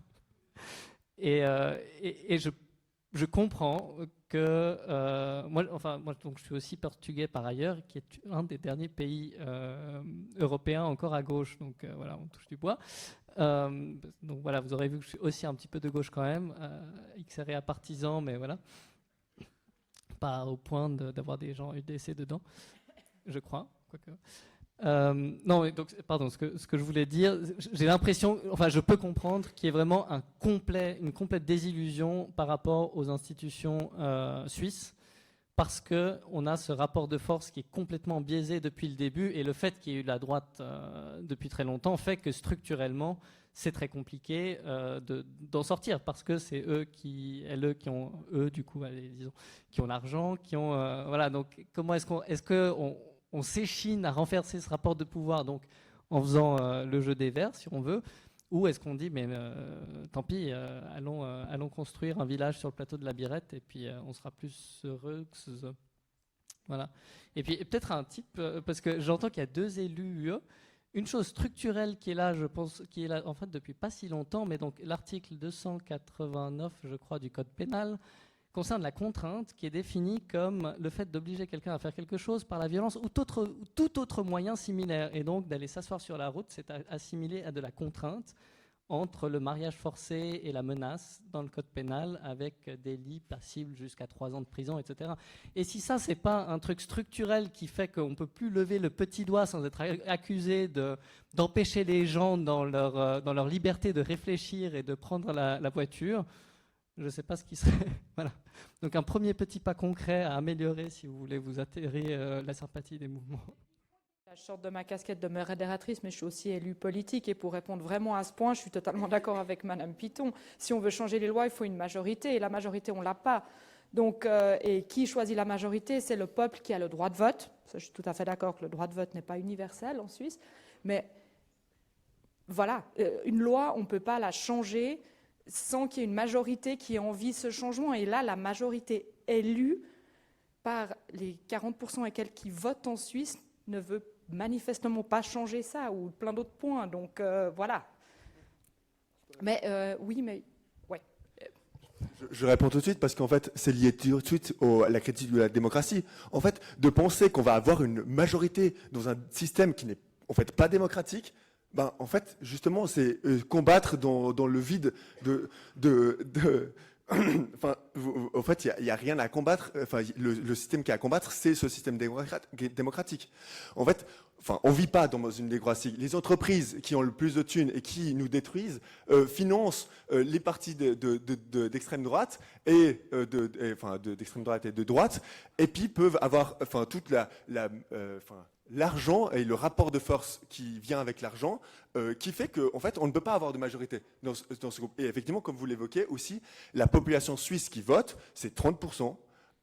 Et je comprends que moi, donc, je suis aussi portugais par ailleurs, qui est un des derniers pays européens encore à gauche. Donc voilà, on touche du bois. Donc voilà, vous aurez vu que je suis aussi un petit peu de gauche quand même, XRA partisan, mais voilà. Pas au point d'avoir des gens UDC dedans, je crois. Quoique. Non, mais donc, pardon, ce que je voulais dire, j'ai l'impression, enfin, je peux comprendre qu'il y ait vraiment une complète désillusion par rapport aux institutions suisses, parce qu'on a ce rapport de force qui est complètement biaisé depuis le début, et le fait qu'il y ait eu la droite depuis très longtemps fait que structurellement, c'est très compliqué d'en sortir, parce que c'est eux qui ont l'argent, qui ont voilà. Donc comment est-ce qu'on s'échine à renverser ce rapport de pouvoir, donc en faisant le jeu des verts, si on veut, ou est-ce qu'on dit mais tant pis, allons construire un village sur le plateau de la Birette, et puis on sera plus heureux que ce... Voilà. Et puis peut-être un type, parce que j'entends qu'il y a 2 élus UE. Une chose structurelle qui est là, je pense, qui est là en fait depuis pas si longtemps, mais donc l'article 289, je crois, du Code pénal concerne la contrainte, qui est définie comme le fait d'obliger quelqu'un à faire quelque chose par la violence ou tout autre moyen similaire. Et donc d'aller s'asseoir sur la route, c'est assimilé à de la contrainte, entre le mariage forcé et la menace dans le code pénal, avec des délits passibles jusqu'à 3 ans de prison, etc. Et si ça, c'est pas un truc structurel qui fait qu'on peut plus lever le petit doigt sans être accusé d'empêcher les gens dans leur liberté de réfléchir et de prendre la voiture, je ne sais pas ce qui serait... Voilà. Donc un premier petit pas concret à améliorer si vous voulez vous atterrir la sympathie des mouvements. Je sors de ma casquette de modératrice, mais je suis aussi élue politique. Et pour répondre vraiment à ce point, je suis totalement d'accord avec Madame Piton. Si on veut changer les lois, il faut une majorité. Et la majorité, on ne l'a pas. Donc, et qui choisit la majorité? C'est le peuple qui a le droit de vote. Je suis tout à fait d'accord que le droit de vote n'est pas universel en Suisse. Mais voilà, une loi, on ne peut pas la changer sans qu'il y ait une majorité qui ait envie de ce changement. Et là, la majorité élue par les 40% et quelques qui votent en Suisse ne veut manifestement pas changer ça, ou plein d'autres points. Donc, voilà. Mais oui, mais... ouais. Je réponds tout de suite parce qu'en fait, c'est lié tout de suite à la critique de la démocratie. En fait, de penser qu'on va avoir une majorité dans un système qui n'est en fait pas démocratique, ben, en fait, justement, c'est combattre dans le vide enfin, en fait, il n'y a rien à combattre. Enfin, le système qui est à combattre, c'est ce système démocratique. En fait, enfin, on ne vit pas dans une démocratie. Les entreprises qui ont le plus de thunes et qui nous détruisent financent les partis d'extrême droite d'extrême droite et de droite, et puis peuvent avoir, enfin, toute l'argent et le rapport de force qui vient avec l'argent, qui fait qu'en fait, on ne peut pas avoir de majorité dans ce groupe. Et effectivement, comme vous l'évoquez aussi, la population suisse qui vote, c'est 30%.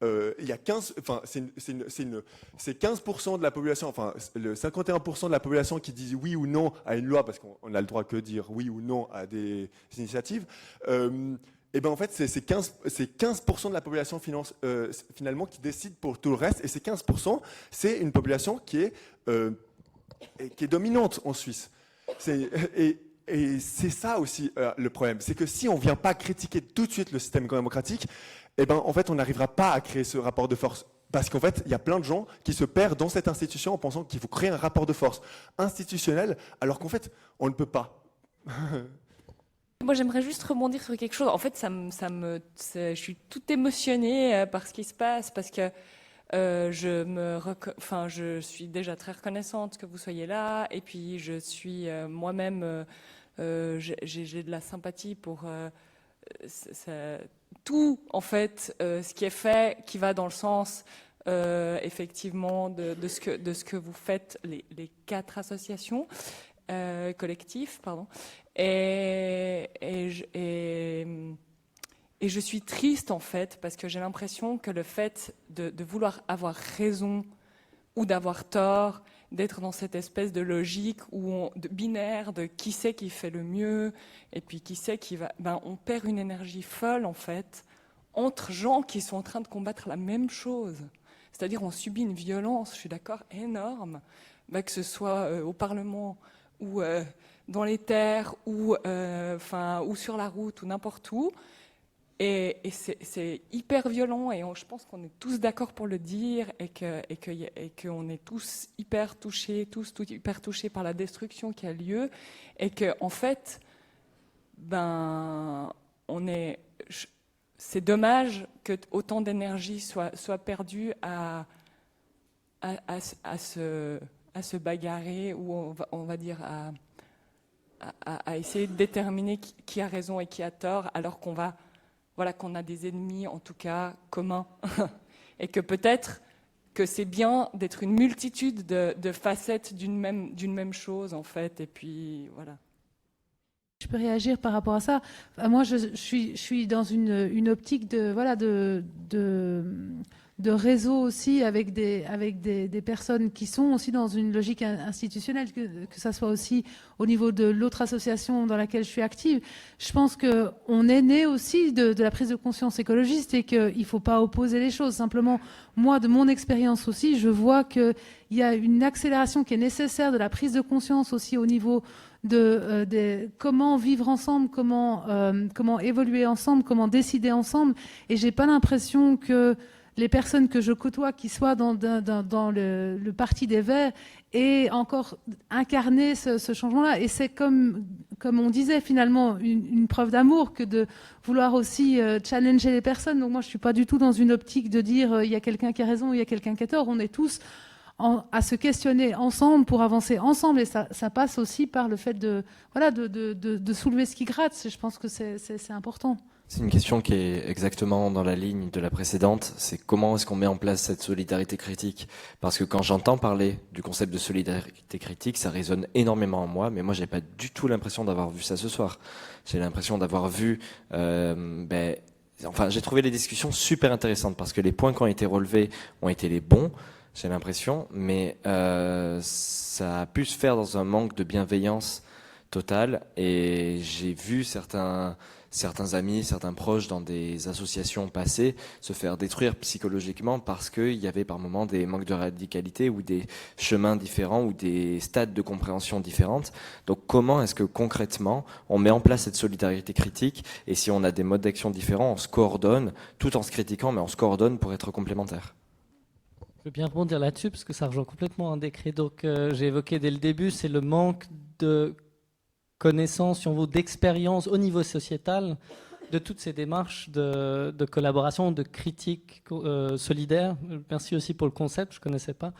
Il y a 15, enfin, c'est 15% de la population, enfin, le 51% de la population qui dit oui ou non à une loi, parce qu'on n'a le droit que de dire oui ou non à des initiatives. Et ben en fait, c'est 15% de la population finalement qui décide pour tout le reste. Et ces 15%, c'est une population qui est dominante en Suisse. Et c'est ça aussi le problème. C'est que si on ne vient pas critiquer tout de suite le système démocratique, eh ben en fait, on n'arrivera pas à créer ce rapport de force. Parce qu'en fait, il y a plein de gens qui se perdent dans cette institution en pensant qu'il faut créer un rapport de force institutionnel, alors qu'en fait, on ne peut pas. Moi, j'aimerais juste rebondir sur quelque chose. En fait, je suis tout émotionnée par ce qui se passe, parce que je suis déjà très reconnaissante que vous soyez là, et puis je suis moi-même, j'ai de la sympathie pour tout, en fait, ce qui est fait, qui va dans le sens effectivement de ce que vous faites, les 4 associations. Collectif, pardon. Et je suis triste, en fait, parce que j'ai l'impression que le fait de vouloir avoir raison ou d'avoir tort, d'être dans cette espèce de logique de binaire de qui c'est qui fait le mieux et puis qui c'est qui va... Ben, on perd une énergie folle, en fait, entre gens qui sont en train de combattre la même chose. C'est-à-dire, on subit une violence, je suis d'accord, énorme, ben, que ce soit au Parlement ou dans les terres, ou sur la route, ou n'importe où. Et c'est hyper violent, et je pense qu'on est tous d'accord pour le dire, et qu'on est tous hyper touchés, hyper touchés par la destruction qui a lieu, et que en fait, ben, c'est dommage que autant d'énergie soit perdue à se bagarrer, ou on va dire à essayer de déterminer qui a raison et qui a tort, alors qu'on a des ennemis, en tout cas, communs. Et que peut-être que c'est bien d'être une multitude de facettes d'une même chose, en fait. Et puis, voilà. Je peux réagir par rapport à ça. Enfin, moi, je suis dans une optique de réseau aussi, avec des personnes qui sont aussi dans une logique institutionnelle, que ça soit aussi au niveau de l'autre association dans laquelle je suis active. Je pense qu'on est né aussi de la prise de conscience écologiste, et qu'il ne faut pas opposer les choses. Simplement, moi, de mon expérience aussi, je vois qu'il y a une accélération qui est nécessaire de la prise de conscience aussi au niveau de comment vivre ensemble, comment évoluer ensemble, comment décider ensemble. Et j'ai pas l'impression que les personnes que je côtoie, qui soient dans le parti des Verts, aient encore incarné ce changement-là. Et c'est comme on disait, finalement, une preuve d'amour que de vouloir aussi challenger les personnes. Donc moi, je suis pas du tout dans une optique de dire il y a quelqu'un qui a raison ou il y a quelqu'un qui a tort. On est tous à se questionner ensemble pour avancer ensemble, et ça passe aussi par le fait de soulever ce qui gratte. Je pense que c'est important. C'est une question qui est exactement dans la ligne de la précédente, c'est comment est-ce qu'on met en place cette solidarité critique? Parce que quand j'entends parler du concept de solidarité critique, ça résonne énormément en moi, mais moi j'ai pas du tout l'impression d'avoir vu ça ce soir. J'ai l'impression d'avoir vu... j'ai trouvé les discussions super intéressantes, parce que les points qui ont été relevés ont été les bons, j'ai l'impression, mais ça a pu se faire dans un manque de bienveillance totale, et j'ai vu certains amis, certains proches dans des associations passées se faire détruire psychologiquement parce qu'il y avait par moments des manques de radicalité ou des chemins différents ou des stades de compréhension différentes. Donc comment est-ce que concrètement on met en place cette solidarité critique, et si on a des modes d'action différents, on se coordonne tout en se critiquant, mais on se coordonne pour être complémentaires? Je veux bien rebondir là-dessus parce que ça rejoint complètement un des credos que j'ai évoqué dès le début, c'est le manque de connaissance, si on veut, d'expérience au niveau sociétal de toutes ces démarches de collaboration, de critique solidaire. Merci aussi pour le concept, je ne connaissais pas.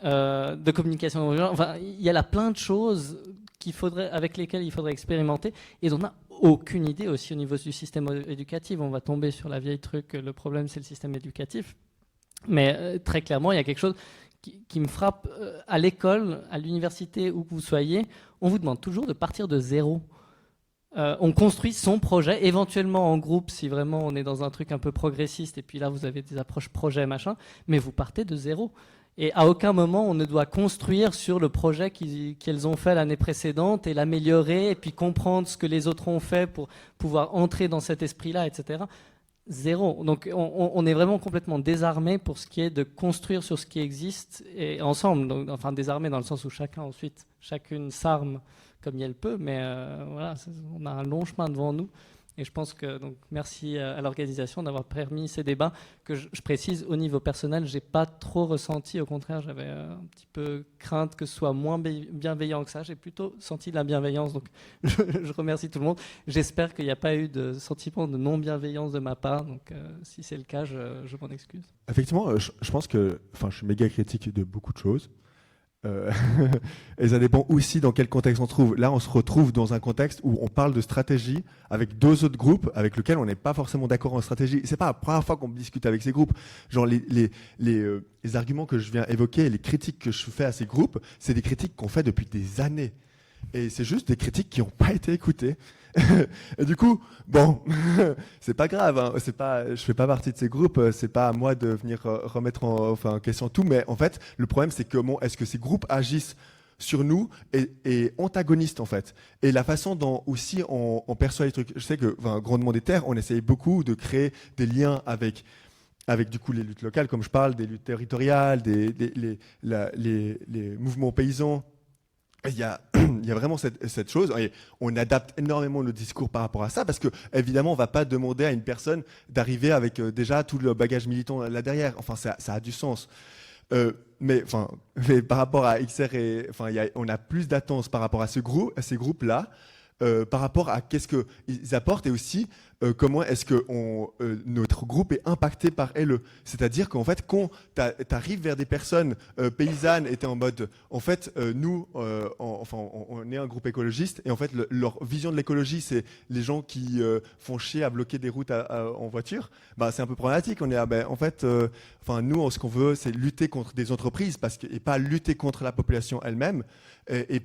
De communication. Enfin, il y a là plein de choses avec lesquelles il faudrait expérimenter et dont on n'a aucune idée aussi au niveau du système éducatif. On va tomber sur la vieille truc, le problème c'est le système éducatif. Mais très clairement, il y a quelque chose qui me frappe à l'école, à l'université, où que vous soyez, on vous demande toujours de partir de zéro. On construit son projet, éventuellement en groupe, si vraiment on est dans un truc un peu progressiste, et puis là vous avez des approches projet, machin, mais vous partez de zéro. Et à aucun moment on ne doit construire sur le projet qu'elles ont fait l'année précédente et l'améliorer, et puis comprendre ce que les autres ont fait pour pouvoir entrer dans cet esprit-là, etc. Zéro. Donc on est vraiment complètement désarmé pour ce qui est de construire sur ce qui existe et ensemble. Donc, enfin désarmé dans le sens où chacune s'arme comme elle peut, mais voilà, on a un long chemin devant nous. Et je pense que donc merci à l'organisation d'avoir permis ces débats que je précise au niveau personnel, j'ai pas trop ressenti. Au contraire, j'avais un petit peu crainte que ce soit moins bienveillant que ça. J'ai plutôt senti de la bienveillance. Donc je remercie tout le monde. J'espère qu'il n'y a pas eu de sentiment de non-bienveillance de ma part. Donc si c'est le cas, je m'en excuse. Effectivement, je pense que, je suis méga critique de beaucoup de choses. Et ça dépend aussi dans quel contexte on se trouve. Là, on se retrouve dans un contexte où on parle de stratégie avec deux autres groupes avec lesquels on n'est pas forcément d'accord en stratégie. C'est pas la première fois qu'on discute avec ces groupes. Genre les arguments que je viens évoquer, les critiques que je fais à ces groupes, c'est des critiques qu'on fait depuis des années. Et c'est juste des critiques qui n'ont pas été écoutées. Et du coup, bon, c'est pas grave. Hein, je fais pas partie de ces groupes. C'est pas à moi de venir remettre en question tout. Mais en fait, le problème, c'est comment est-ce que ces groupes agissent sur nous et antagonistes en fait. Et la façon dont aussi on perçoit les trucs. Je sais que, Grandement des Terres, on essaye beaucoup de créer des liens avec du coup les luttes locales, comme je parle, des luttes territoriales, les mouvements paysans. Il y a vraiment cette chose, et on adapte énormément le discours par rapport à ça, parce que évidemment on ne va pas demander à une personne d'arriver avec déjà tout le bagage militant là derrière. Enfin, ça a du sens. Mais par rapport à XR, on a plus d'attentes par rapport à ces groupes-là, par rapport à qu'est-ce qu'ils apportent, et aussi comment est-ce que notre groupe est impacté par LE. C'est-à-dire qu'en fait, quand tu arrives vers des personnes paysannes et tu es en mode, en fait, nous, on est un groupe écologiste, et en fait, leur vision de l'écologie, c'est les gens qui font chier à bloquer des routes en voiture. Bah, c'est un peu problématique. On est, en fait, nous, ce qu'on veut, c'est lutter contre des entreprises, et pas lutter contre la population elle-même, et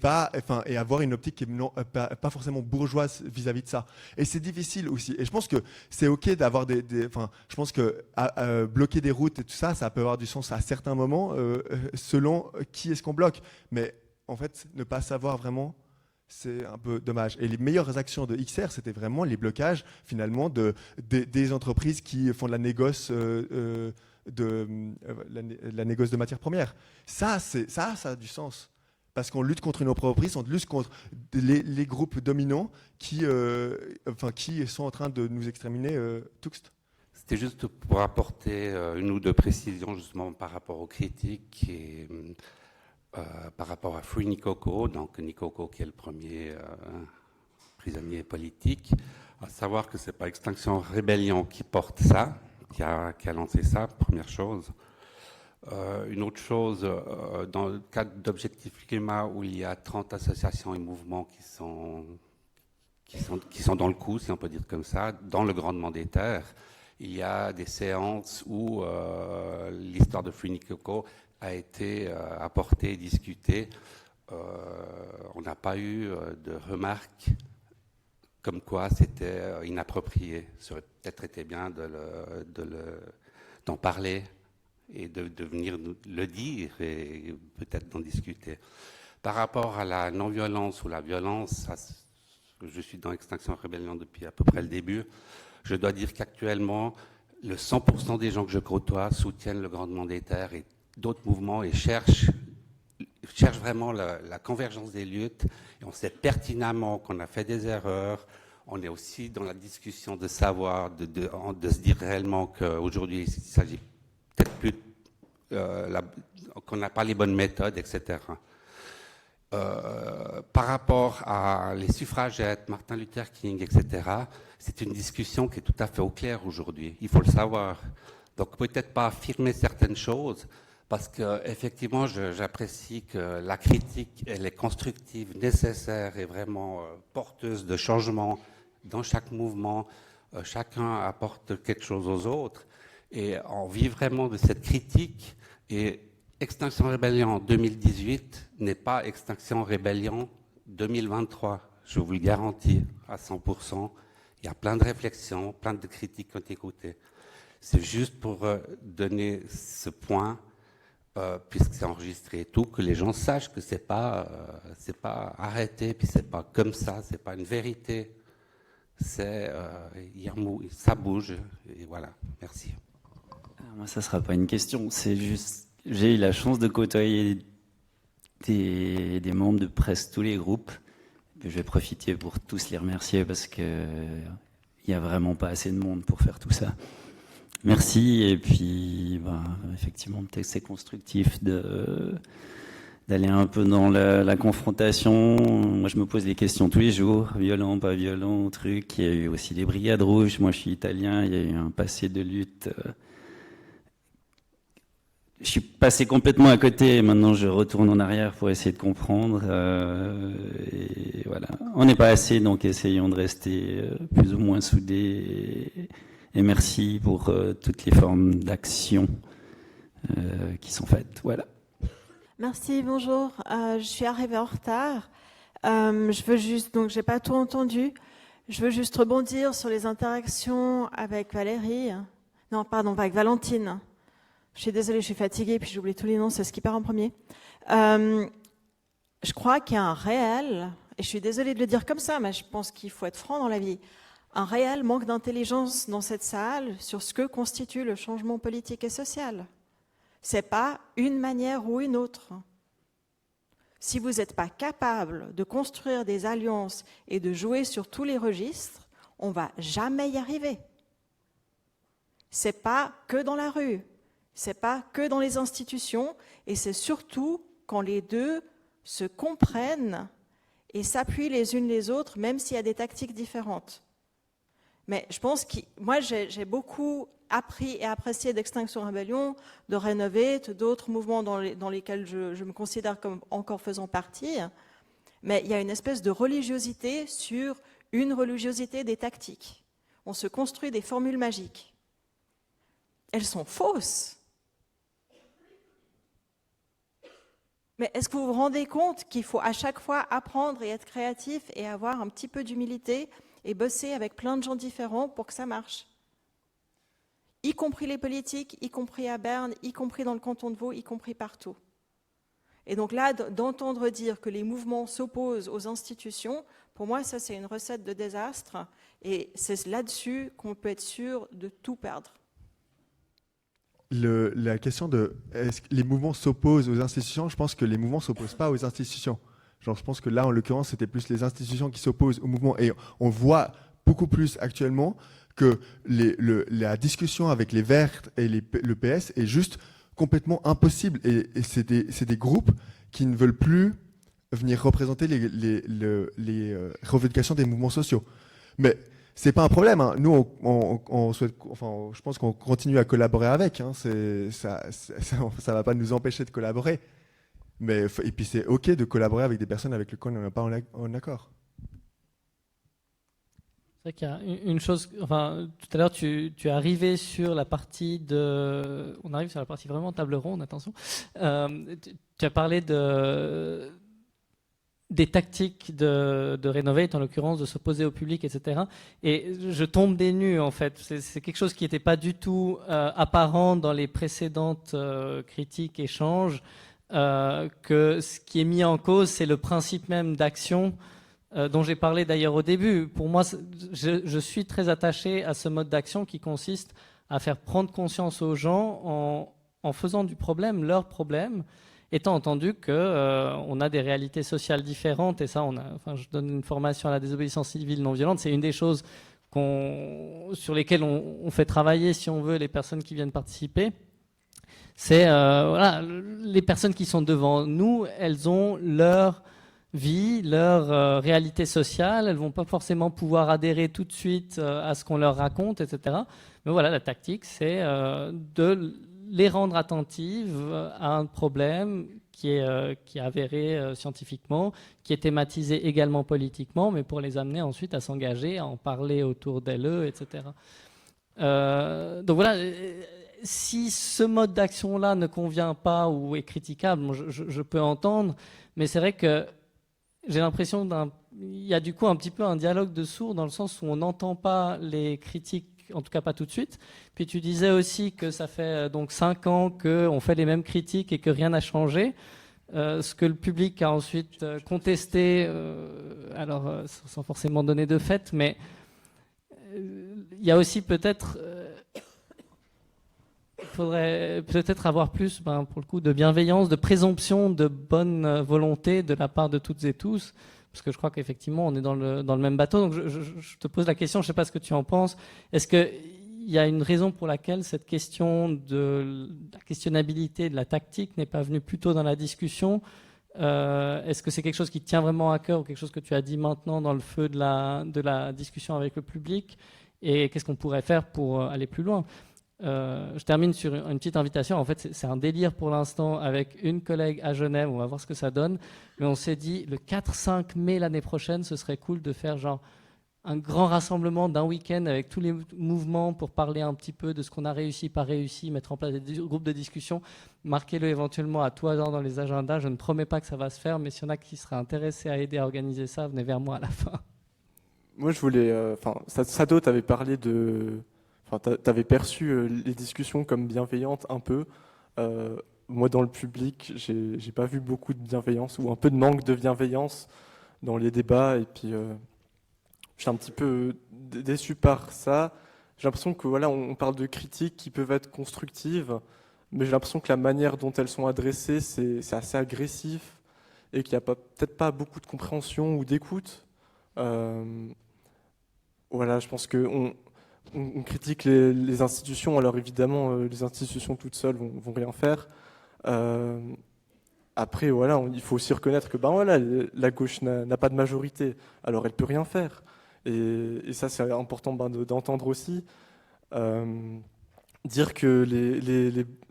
avoir une optique qui est pas forcément bourgeoise vis-à-vis de ça. Et c'est difficile aussi. Et je pense que c'est OK d'avoir je pense que bloquer des routes et tout ça, ça peut avoir du sens à certains moments, selon qui est-ce qu'on bloque. Mais en fait, ne pas savoir vraiment, c'est un peu dommage. Et les meilleures actions de XR, c'était vraiment les blocages, finalement, des entreprises qui font de la négoce, la négoce de matières premières. Ça a du sens. Parce qu'on lutte contre une entreprise, on lutte contre les groupes dominants qui sont en train de nous exterminer tuxt. C'était juste pour apporter une ou deux précisions justement par rapport aux critiques et par rapport à Free Nikoko, donc Nikoko qui est le premier prisonnier politique, à savoir que c'est pas Extinction Rébellion qui porte ça, qui a lancé ça, première chose. Une autre chose, dans le cadre d'Objectif Climat, où il y a 30 associations et mouvements qui sont dans le coup, si on peut dire comme ça, dans le grandement des terres. Il y a des séances où l'histoire de Free Coco a été apportée, discutée. On n'a pas eu de remarques comme quoi c'était inapproprié. Ça aurait peut-être été bien d'en parler et de venir le dire et peut-être d'en discuter. Par rapport à la non-violence ou la violence, je suis dans Extinction Rébellion depuis à peu près le début, je dois dire qu'actuellement, le 100% des gens que je côtoie soutiennent le grandement des terres et d'autres mouvements et cherchent vraiment la convergence des luttes. Et on sait pertinemment qu'on a fait des erreurs. On est aussi dans la discussion de savoir, de se dire réellement qu'aujourd'hui, il s'agit peut-être plus qu'on n'a pas les bonnes méthodes, etc. Par rapport à les suffragettes, Martin Luther King, etc., c'est une discussion qui est tout à fait au clair aujourd'hui. Il faut le savoir. Donc peut-être pas affirmer certaines choses, parce qu'effectivement, j'apprécie que la critique, elle est constructive, nécessaire et vraiment porteuse de changement dans chaque mouvement. Chacun apporte quelque chose aux autres. Et on vit vraiment de cette critique. Et Extinction Rébellion 2018 n'est pas Extinction Rébellion 2023. Je vous le garantis à 100%. Il y a plein de réflexions, plein de critiques qui ont été écoutées. C'est juste pour donner ce point, puisque c'est enregistré et tout, que les gens sachent que c'est pas arrêté, puis c'est pas comme ça, c'est pas une vérité. Ça bouge, et voilà. Merci. Alors moi, ça sera pas une question, c'est juste, j'ai eu la chance de côtoyer des membres de presque tous les groupes. Je vais profiter pour tous les remercier parce que il n'y a vraiment pas assez de monde pour faire tout ça. Merci, et puis effectivement, peut-être c'est constructif d'aller un peu dans la confrontation. Moi, je me pose des questions tous les jours, violent, pas violent, truc. Il y a eu aussi les Brigades Rouges. Moi, je suis italien, il y a eu un passé de lutte. Je suis passé complètement à côté, et maintenant je retourne en arrière pour essayer de comprendre. Et voilà, on n'est pas assez, donc essayons de rester plus ou moins soudés. Et merci pour toutes les formes d'action qui sont faites. Voilà. Merci, bonjour. Je suis arrivée en retard. Je veux juste, donc j'ai pas tout entendu. Je veux juste rebondir sur les interactions avec Valérie. Non, pardon, avec Valentine. Je suis désolée, je suis fatiguée, puis j'oublie tous les noms, c'est ce qui part en premier. Je crois qu'il y a un réel, et je suis désolée de le dire comme ça, mais je pense qu'il faut être franc dans la vie, un réel manque d'intelligence dans cette salle sur ce que constitue le changement politique et social. C'est pas une manière ou une autre. Si vous n'êtes pas capable de construire des alliances et de jouer sur tous les registres, on ne va jamais y arriver. C'est pas que dans la rue. C'est pas que dans les institutions, et c'est surtout quand les deux se comprennent et s'appuient les unes les autres, même s'il y a des tactiques différentes. Mais je pense que moi, j'ai beaucoup appris et apprécié d'Extinction Rébellion, de Renovate, d'autres mouvements dans lesquels je me considère comme encore faisant partie. Mais il y a une espèce de religiosité sur une religiosité des tactiques. On se construit des formules magiques. Elles sont fausses. Mais est-ce que vous vous rendez compte qu'il faut à chaque fois apprendre et être créatif et avoir un petit peu d'humilité et bosser avec plein de gens différents pour que ça marche? Y compris les politiques, y compris à Berne, y compris dans le canton de Vaud, y compris partout. Et donc là, d'entendre dire que les mouvements s'opposent aux institutions, pour moi, ça c'est une recette de désastre. Et c'est là-dessus qu'on peut être sûr de tout perdre. La question de est-ce que les mouvements s'opposent aux institutions, je pense que les mouvements ne s'opposent pas aux institutions. Genre, je pense que là, en l'occurrence, c'était plus les institutions qui s'opposent aux mouvements. Et on voit beaucoup plus actuellement que la discussion avec les Verts et le PS est juste complètement impossible. Et c'est des groupes qui ne veulent plus venir représenter les revendications des mouvements sociaux. Mais c'est pas un problème. Hein. Nous, on souhaite, enfin, je pense qu'on continue à collaborer avec. Hein. Ça va pas nous empêcher de collaborer. Mais, et puis c'est OK de collaborer avec des personnes avec lesquelles on n'est pas en accord. C'est vrai qu'il y a une chose, enfin, tout à l'heure, tu es arrivé sur la partie de. On arrive sur la partie vraiment table ronde, attention. Tu as parlé des tactiques de Renovate, en l'occurrence, de s'opposer au public, etc. Et je tombe des nues, en fait. C'est quelque chose qui n'était pas du tout apparent dans les précédentes critiques, échanges, que ce qui est mis en cause, c'est le principe même d'action dont j'ai parlé d'ailleurs au début. Pour moi, je suis très attaché à ce mode d'action qui consiste à faire prendre conscience aux gens en faisant du problème leur problème, étant entendu qu'on a des réalités sociales différentes. Et ça, je donne une formation à la désobéissance civile non violente. C'est une des choses sur lesquelles on fait travailler, si on veut, les personnes qui viennent participer. C'est voilà, les personnes qui sont devant nous, elles ont leur vie, leur réalité sociale, elles vont pas forcément pouvoir adhérer tout de suite à ce qu'on leur raconte, etc. Mais voilà, la tactique, c'est de les rendre attentives à un problème qui est avéré scientifiquement, qui est thématisé également politiquement, mais pour les amener ensuite à s'engager, à en parler autour d'elles, etc. Donc voilà, si ce mode d'action-là ne convient pas ou est critiquable, je peux entendre, mais c'est vrai que j'ai l'impression il y a du coup un petit peu un dialogue de sourds dans le sens où on n'entend pas les critiques, en tout cas pas tout de suite. Puis tu disais aussi que ça fait donc 5 ans qu'on fait les mêmes critiques et que rien n'a changé. Ce que le public a ensuite contesté, alors sans forcément donner de fait, mais il y a aussi peut-être... Il faudrait peut-être avoir plus, pour le coup, de bienveillance, de présomption, de bonne volonté de la part de toutes et tous, parce que je crois qu'effectivement, on est dans le même bateau. Donc, je te pose la question, je ne sais pas ce que tu en penses. Est-ce qu'il y a une raison pour laquelle cette question de la questionnabilité, de la tactique n'est pas venue plus tôt dans la discussion ? Est-ce que c'est quelque chose qui te tient vraiment à cœur ou quelque chose que tu as dit maintenant dans le feu de la discussion avec le public ? Et qu'est-ce qu'on pourrait faire pour aller plus loin ? Je termine sur une petite invitation. En fait, c'est un délire pour l'instant avec une collègue à Genève. On va voir ce que ça donne. Mais on s'est dit, le 4-5 mai l'année prochaine, ce serait cool de faire genre un grand rassemblement d'un week-end avec tous les mouvements pour parler un petit peu de ce qu'on a réussi, pas réussi, mettre en place des groupes de discussion. Marquez-le éventuellement à tout hasard dans les agendas. Je ne promets pas que ça va se faire, mais s'il y en a qui seraient intéressés à aider à organiser ça, venez vers moi à la fin. Moi, je voulais... Sado, tu avais parlé de... tu avais perçu les discussions comme bienveillantes un peu. Moi, dans le public, j'ai pas vu beaucoup de bienveillance ou un peu de manque de bienveillance dans les débats. Et puis, je suis un petit peu déçu par ça. J'ai l'impression que voilà, on parle de critiques qui peuvent être constructives, mais j'ai l'impression que la manière dont elles sont adressées, c'est assez agressif et qu'il n'y a peut-être pas beaucoup de compréhension ou d'écoute. Voilà, je pense que on critique les institutions, alors évidemment, les institutions toutes seules vont rien faire. Après, voilà, il faut aussi reconnaître que voilà, la gauche n'a pas de majorité, alors elle peut rien faire. Et ça, c'est important d'entendre aussi. Dire que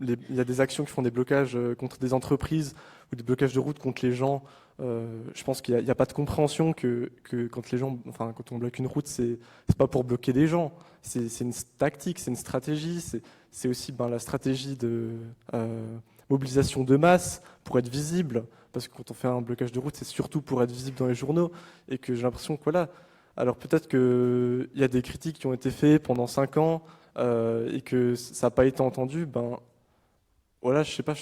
il y a des actions qui font des blocages contre des entreprises ou des blocages de route contre les gens. Je pense qu'il n'y a pas de compréhension que quand les gens, quand on bloque une route, c'est pas pour bloquer des gens. C'est une tactique, c'est une stratégie. C'est aussi la stratégie de mobilisation de masse pour être visible. Parce que quand on fait un blocage de route, c'est surtout pour être visible dans les journaux. Et que j'ai l'impression que voilà. Alors peut-être qu'il y a des critiques qui ont été faites pendant 5 ans et que ça n'a pas été entendu. Voilà, je sais pas.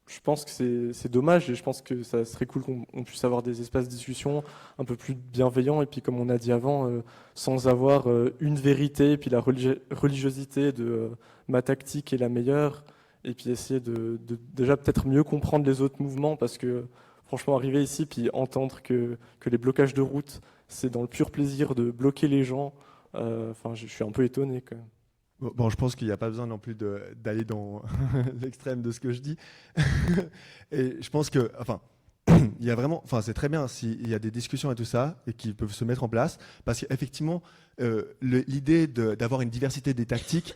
Je pense que c'est dommage et je pense que ça serait cool qu'on puisse avoir des espaces de discussion un peu plus bienveillants et puis comme on a dit avant, sans avoir une vérité et puis la religiosité de ma tactique est la meilleure et puis essayer de déjà peut-être mieux comprendre les autres mouvements parce que franchement arriver ici puis entendre que les blocages de route c'est dans le pur plaisir de bloquer les gens, je suis un peu étonné quand même. Bon, je pense qu'il n'y a pas besoin non plus d'aller dans l'extrême de ce que je dis. Et je pense que, il y a vraiment, c'est très bien s'il y a des discussions et tout ça et qui peuvent se mettre en place, parce qu'effectivement, l'idée d'avoir une diversité des tactiques,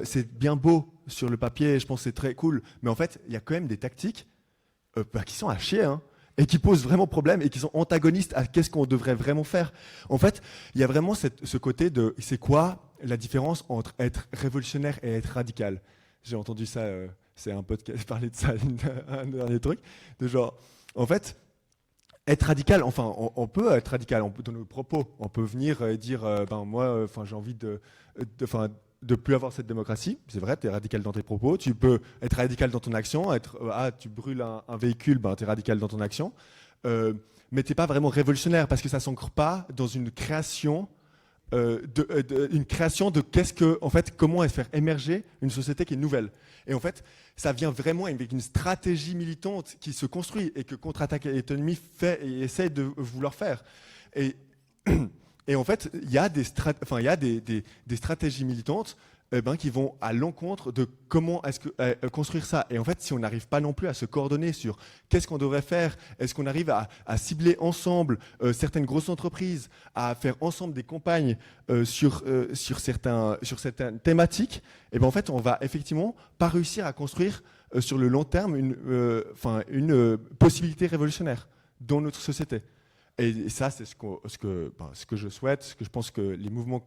c'est bien beau sur le papier. Je pense que c'est très cool, mais en fait, il y a quand même des tactiques qui sont à chier. Hein. et qui posent vraiment problème et qui sont antagonistes à qu'est-ce qu'on devrait vraiment faire. En fait, il y a vraiment ce côté de c'est quoi la différence entre être révolutionnaire et être radical. J'ai entendu ça, c'est un pote qui a parlé de ça, un dernier truc, de genre, en fait, être radical, enfin, on peut être radical dans nos propos. On peut venir et dire, moi, j'ai envie de plus avoir cette démocratie. C'est vrai, tu es radical dans tes propos. Tu peux être radical dans ton action. Tu brûles un véhicule, tu es radical dans ton action. Mais tu n'es pas vraiment révolutionnaire parce que ça ne s'ancre pas dans une création de qu'est-ce que, en fait, comment faire émerger une société qui est nouvelle. Et en fait, ça vient vraiment avec une stratégie militante qui se construit et que Contre-Attaque et Autonomie fait et essaie de vouloir faire. Et en fait, il y a des stratégies militantes qui vont à l'encontre de comment est-ce que construire ça. Et en fait, si on n'arrive pas non plus à se coordonner sur qu'est-ce qu'on devrait faire, est-ce qu'on arrive à cibler ensemble certaines grosses entreprises, à faire ensemble des campagnes sur certaines thématiques, et en fait, on va effectivement pas réussir à construire sur le long terme une possibilité révolutionnaire dans notre société. Et ça, c'est ce que je souhaite, ce que je pense que les mouvements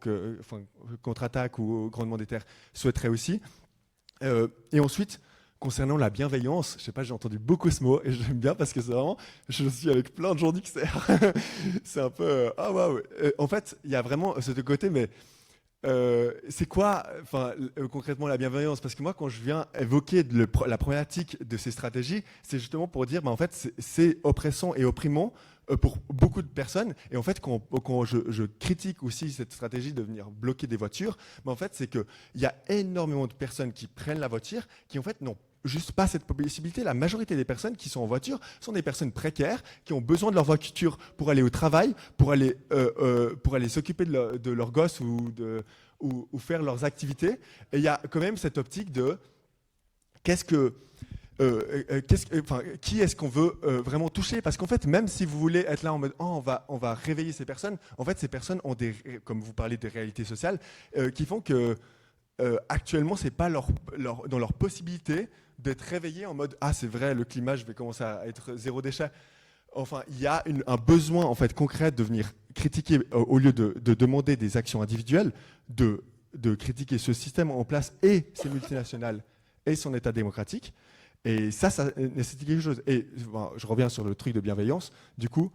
Contre-Attaque ou Grandement des Terres souhaiteraient aussi. Et ensuite, concernant la bienveillance, je sais pas, j'ai entendu beaucoup ce mot et j'aime bien parce que c'est vraiment, je suis avec plein de gens d'XR. C'est un peu, waouh. En fait, il y a vraiment ce côté, mais c'est quoi, concrètement la bienveillance? Parce que moi, quand je viens évoquer la problématique de ces stratégies, c'est justement pour dire, en fait, c'est oppressant et opprimant pour beaucoup de personnes. Et en fait, quand je critique aussi cette stratégie de venir bloquer des voitures, en fait, c'est qu'il y a énormément de personnes qui prennent la voiture, qui en fait n'ont juste pas cette possibilité. La majorité des personnes qui sont en voiture sont des personnes précaires qui ont besoin de leur voiture pour aller au travail, pour aller s'occuper de leurs gosses ou faire leurs activités. Et il y a quand même cette optique de qui est-ce qu'on veut vraiment toucher? Parce qu'en fait, même si vous voulez être là en mode on va réveiller ces personnes, en fait, ces personnes ont comme vous parlez des réalités sociales, qui font que actuellement, c'est pas dans leur possibilité d'être réveillés en mode c'est vrai, le climat, je vais commencer à être zéro déchet. Enfin, il y a un besoin en fait concret de venir critiquer au lieu de demander des actions individuelles, de critiquer ce système en place et ces multinationales et son état démocratique. Et ça nécessite quelque chose. Et je reviens sur le truc de bienveillance. Du coup,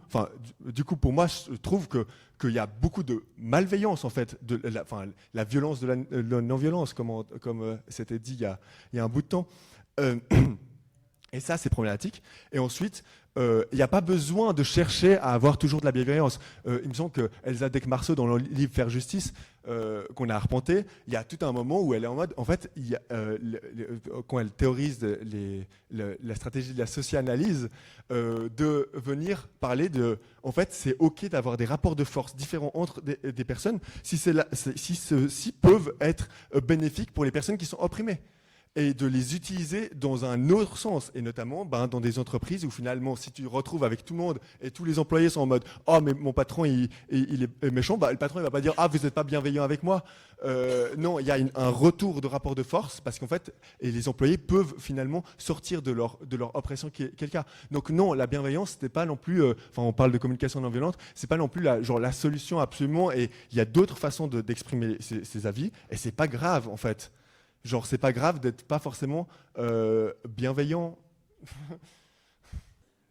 pour moi, je trouve qu'il y a beaucoup de malveillance, en fait, de la violence de la non-violence, comme c'était dit il y a un bout de temps. Et ça, c'est problématique. Et ensuite, il n'y a pas besoin de chercher à avoir toujours de la bienveillance. Il me semble que Elsa Deck-Marceau, dans le livre Faire justice, qu'on a arpenté, il y a tout un moment où elle est en mode, en fait, quand elle théorise la stratégie de la socio-analyse, de venir parler de, en fait, c'est OK d'avoir des rapports de force différents entre des personnes si ceux-ci peuvent être bénéfiques pour les personnes qui sont opprimées. Et de les utiliser dans un autre sens, et notamment dans des entreprises où finalement, si tu retrouves avec tout le monde et tous les employés sont en mode « Oh, mais mon patron, il est méchant », le patron, il va pas dire « Ah, vous n'êtes pas bienveillant avec moi ». Non, il y a un retour de rapport de force, parce qu'en fait, et les employés peuvent finalement sortir de leur oppression qui est le cas. Donc non, la bienveillance, c'était pas non plus, on parle de communication non violente, c'est pas non plus la solution absolument, et il y a d'autres façons d'exprimer ses avis, et c'est pas grave, en fait. Genre, c'est pas grave d'être pas forcément bienveillant.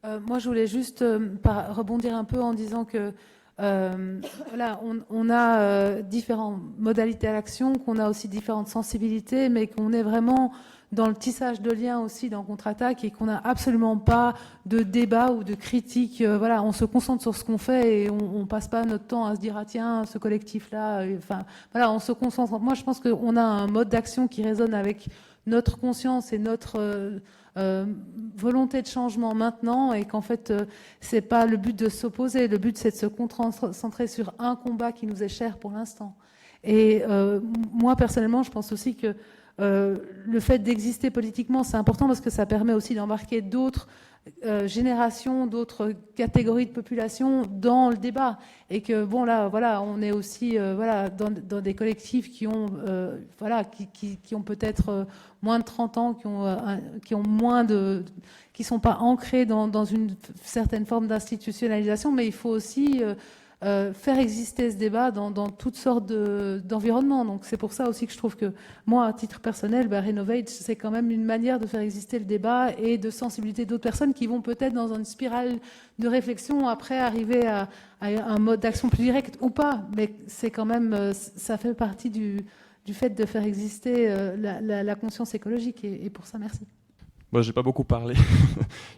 Moi, je voulais juste rebondir un peu en disant que voilà, on a différentes modalités à l'action, qu'on a aussi différentes sensibilités, mais qu'on est vraiment dans le tissage de liens aussi dans Contre-Attaque et qu'on n'a absolument pas de débat ou de critique. Voilà, on se concentre sur ce qu'on fait et on passe pas notre temps à se dire tiens, ce collectif-là. Voilà, on se concentre. Moi, je pense qu'on a un mode d'action qui résonne avec notre conscience et notre volonté de changement maintenant, et qu'en fait, c'est pas le but de s'opposer. Le but, c'est de se concentrer sur un combat qui nous est cher pour l'instant. Et moi, personnellement, je pense aussi que le fait d'exister politiquement, c'est important parce que ça permet aussi d'embarquer d'autres générations, d'autres catégories de population dans le débat. Et que, bon, là, voilà, on est aussi dans des collectifs qui ont, qui ont peut-être moins de 30 ans, qui ont moins de... qui ne sont pas ancrés dans une certaine forme d'institutionnalisation, mais il faut aussi faire exister ce débat dans toutes sortes d'environnements. Donc c'est pour ça aussi que je trouve que moi, à titre personnel, Renovate, c'est quand même une manière de faire exister le débat et de sensibiliser d'autres personnes qui vont peut-être dans une spirale de réflexion après arriver à un mode d'action plus direct ou pas. Mais c'est quand même, ça fait partie du fait de faire exister la conscience écologique. Et pour ça, merci. Moi, j'ai pas beaucoup parlé.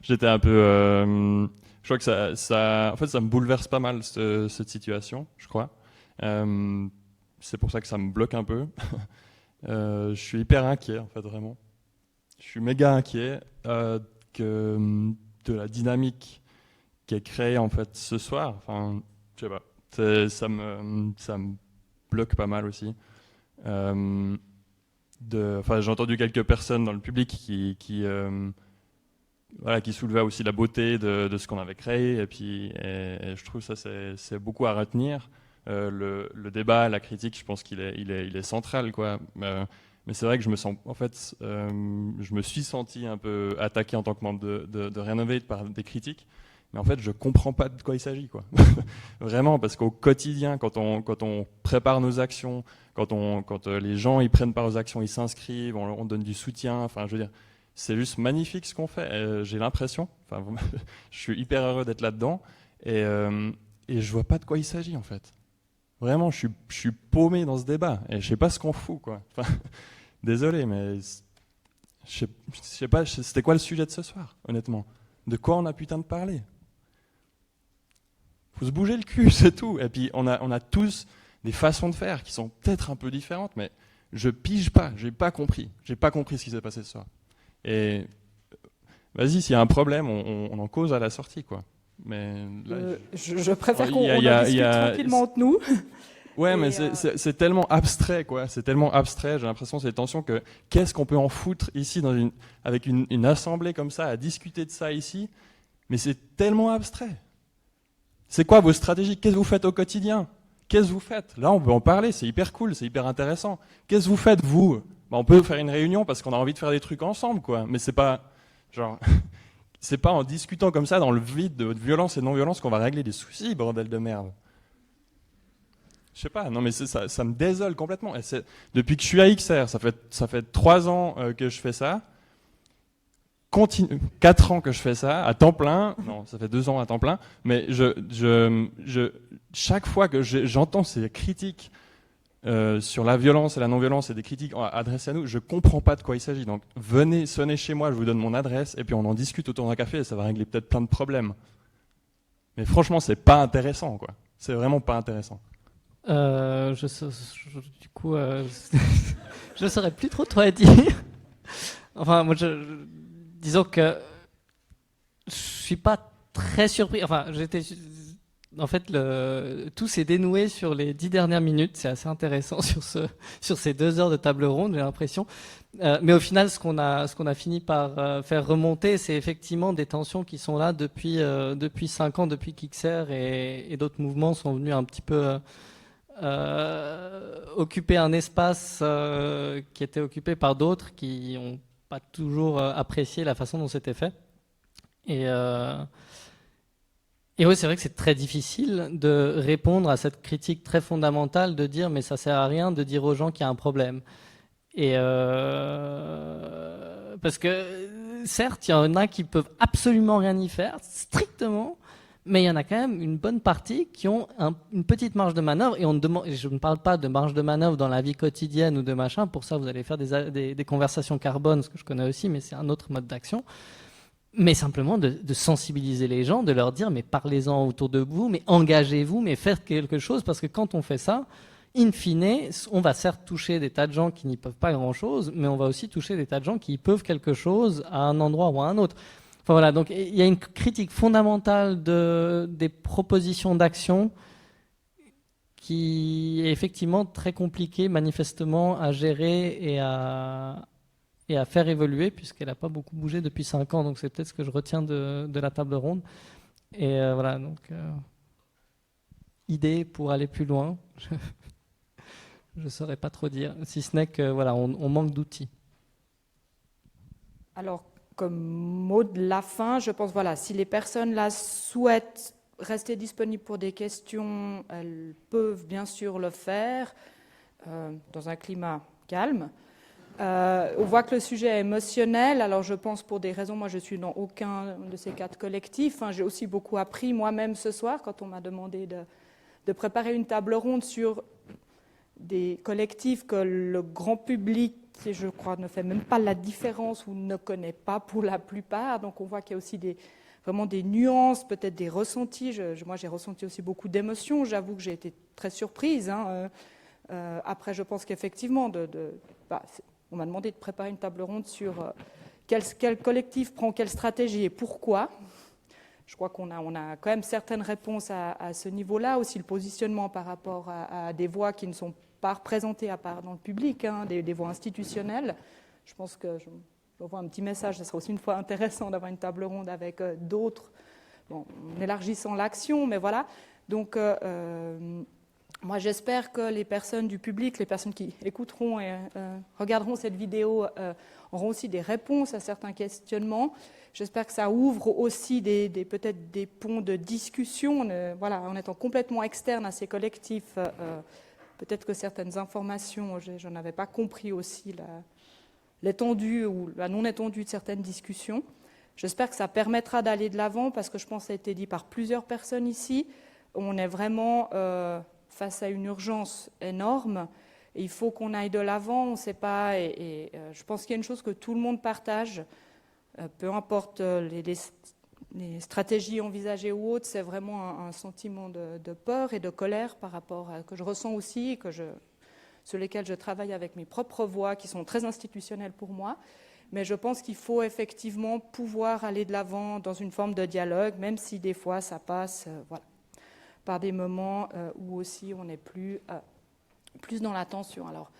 J'étais un peu... je crois que en fait, ça me bouleverse pas mal, cette situation, je crois. C'est pour ça que ça me bloque un peu. Je suis hyper inquiet, en fait, vraiment. Je suis méga inquiet de la dynamique qui est créée, en fait, ce soir. Enfin, je sais pas. Ça me bloque pas mal aussi. J'ai entendu quelques personnes dans le public qui soulevaient aussi la beauté de ce qu'on avait créé, et je trouve ça c'est beaucoup à retenir. Le débat, la critique, je pense qu'il est central, quoi. Mais c'est vrai que je me suis senti un peu attaqué en tant que membre de Renovate par des critiques. Mais en fait, je comprends pas de quoi il s'agit, quoi. Vraiment, parce qu'au quotidien, quand on prépare nos actions, quand les gens ils prennent part aux actions, ils s'inscrivent, on donne du soutien. Enfin, je veux dire, c'est juste magnifique ce qu'on fait. J'ai l'impression. Enfin, je suis hyper heureux d'être là-dedans et je vois pas de quoi il s'agit, en fait. Vraiment, je suis paumé dans ce débat et je sais pas ce qu'on fout, quoi. Enfin, désolé, mais je sais pas. C'était quoi le sujet de ce soir, honnêtement? De quoi on a putain de parler? Faut se bouger le cul, c'est tout. Et puis on a tous des façons de faire qui sont peut-être un peu différentes, mais je pige pas, j'ai pas compris ce qui s'est passé ce soir. Et vas-y, s'il y a un problème, on en cause à la sortie, quoi. Mais là, je préfère qu'on en discute tranquillement entre nous. Ouais, mais c'est tellement abstrait, quoi. C'est tellement abstrait. J'ai l'impression ces tensions que qu'est-ce qu'on peut en foutre ici avec une assemblée comme ça à discuter de ça ici. Mais c'est tellement abstrait. C'est quoi vos stratégies? Qu'est-ce que vous faites au quotidien? Qu'est-ce que vous faites? Là, on peut en parler. C'est hyper cool, c'est hyper intéressant. Qu'est-ce que vous faites vous? On peut faire une réunion parce qu'on a envie de faire des trucs ensemble, quoi. Mais c'est pas genre. C'est pas en discutant comme ça dans le vide de violence et non-violence qu'on va régler des soucis, bordel de merde. Je sais pas, non mais ça me désole complètement. Et depuis que je suis à XR, ça fait 3 ans que je fais ça. 4 ans que je fais ça, à temps plein. Non, ça fait 2 ans à temps plein. Mais chaque fois que j'entends ces critiques sur la violence et la non-violence et des critiques adressées à nous, je comprends pas de quoi il s'agit. Donc venez sonner chez moi, je vous donne mon adresse et puis on en discute autour d'un café et ça va régler peut-être plein de problèmes. Mais franchement, c'est pas intéressant, quoi. C'est vraiment pas intéressant. Du coup, je ne saurais plus trop à dire. Enfin, moi, disons que je suis pas très surpris. Enfin, en fait, tout s'est dénoué sur les 10 dernières minutes. C'est assez intéressant sur ces 2 heures de table ronde, j'ai l'impression. Mais au final, ce qu'on a fini par faire remonter, c'est effectivement des tensions qui sont là depuis 5 ans, depuis qu'XR et d'autres mouvements sont venus un petit peu occuper un espace qui était occupé par d'autres qui n'ont pas toujours apprécié la façon dont c'était fait. Et oui, c'est vrai que c'est très difficile de répondre à cette critique très fondamentale de dire mais ça sert à rien de dire aux gens qu'il y a un problème. Et parce que certes, il y en a qui peuvent absolument rien y faire, strictement, mais il y en a quand même une bonne partie qui ont une petite marge de manœuvre. Et je ne parle pas de marge de manœuvre dans la vie quotidienne ou de machin. Pour ça, vous allez faire des conversations carbone, ce que je connais aussi, mais c'est un autre mode d'action. Mais simplement de sensibiliser les gens, de leur dire mais parlez-en autour de vous, mais engagez-vous, mais faites quelque chose, parce que quand on fait ça, in fine, on va certes toucher des tas de gens qui n'y peuvent pas grand-chose, mais on va aussi toucher des tas de gens qui y peuvent quelque chose à un endroit ou à un autre. Enfin voilà, donc il y a une critique fondamentale des propositions d'action qui est effectivement très compliquée manifestement à gérer et à faire évoluer, puisqu'elle n'a pas beaucoup bougé depuis 5 ans. Donc c'est peut-être ce que je retiens de la table ronde. Et voilà, donc idée pour aller plus loin. Je ne saurais pas trop dire, si ce n'est que voilà, on manque d'outils. Alors, comme mot de la fin, je pense, voilà, si les personnes là souhaitent rester disponibles pour des questions, elles peuvent bien sûr le faire dans un climat calme. On voit que le sujet est émotionnel, alors je pense pour des raisons, moi je suis dans aucun de ces 4 collectifs, j'ai aussi beaucoup appris moi-même ce soir quand on m'a demandé de préparer une table ronde sur des collectifs que le grand public, je crois, ne fait même pas la différence ou ne connaît pas pour la plupart. Donc on voit qu'il y a aussi vraiment des nuances, peut-être des ressentis. Moi, j'ai ressenti aussi beaucoup d'émotions. J'avoue que j'ai été très surprise. Après, je pense qu'effectivement, on m'a demandé de préparer une table ronde sur quel collectif prend quelle stratégie et pourquoi. Je crois qu'on a quand même certaines réponses à ce niveau-là. Aussi le positionnement par rapport à des voix qui ne sont pas représentées à part dans le public, des voix institutionnelles. Je pense que je vois un petit message. Ce serait aussi une fois intéressant d'avoir une table ronde avec d'autres, en élargissant l'action, mais voilà. Donc, moi, j'espère que les personnes du public, les personnes qui écouteront et regarderont cette vidéo auront aussi des réponses à certains questionnements. J'espère que ça ouvre aussi peut-être des ponts de discussion. En étant complètement externe à ces collectifs, peut-être que certaines informations, je n'avais pas compris aussi l'étendue ou la non-étendue de certaines discussions. J'espère que ça permettra d'aller de l'avant parce que je pense que ça a été dit par plusieurs personnes ici. On est vraiment face à une urgence énorme. Et il faut qu'on aille de l'avant, on ne sait pas. Et je pense qu'il y a une chose que tout le monde partage, peu importe les stratégies envisagées ou autres, c'est vraiment un sentiment de peur et de colère par rapport à que je ressens aussi, et sur lesquels je travaille avec mes propres voix, qui sont très institutionnelles pour moi. Mais je pense qu'il faut effectivement pouvoir aller de l'avant dans une forme de dialogue, même si des fois ça passe par des moments où aussi on est plus dans la tension. Alors,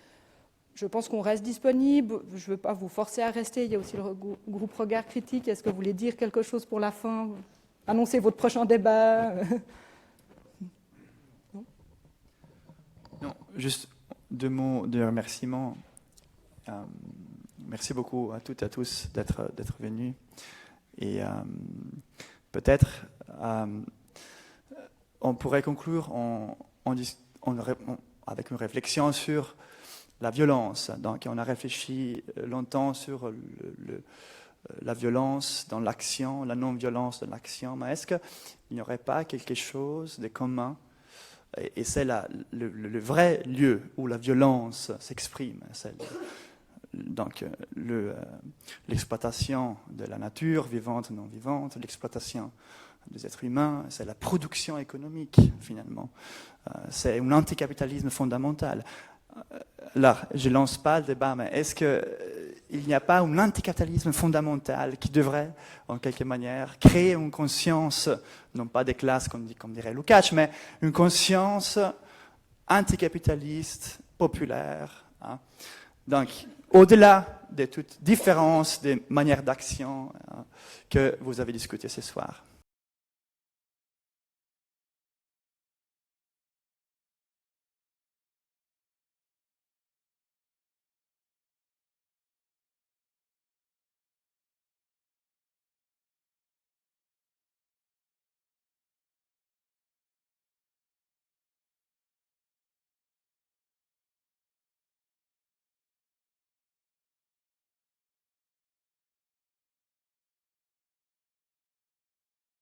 je pense qu'on reste disponible. Je ne veux pas vous forcer à rester. Il y a aussi le groupe Regard Critique. Est-ce que vous voulez dire quelque chose pour la fin? Annoncer votre prochain débat? Non, juste 2 mots de remerciement. Merci beaucoup à toutes et à tous d'être venus. Et peut-être on pourrait conclure avec une réflexion sur la violence. Donc, on a réfléchi longtemps sur la violence dans l'action, la non-violence dans l'action. Mais est-ce qu'il n'y aurait pas quelque chose de commun? Et c'est le vrai lieu où la violence s'exprime. Donc, l'exploitation de la nature, vivante, non vivante, l'exploitation des êtres humains, c'est la production économique, finalement. C'est un anticapitalisme fondamental. Là, je ne lance pas le débat, mais est-ce qu'il n'y a pas un anticapitalisme fondamental qui devrait, en quelque manière, créer une conscience, non pas des classes, comme dirait Lukács, mais une conscience anticapitaliste, populaire. Donc, au-delà de toute différence des manières d'action que vous avez discutées ce soir.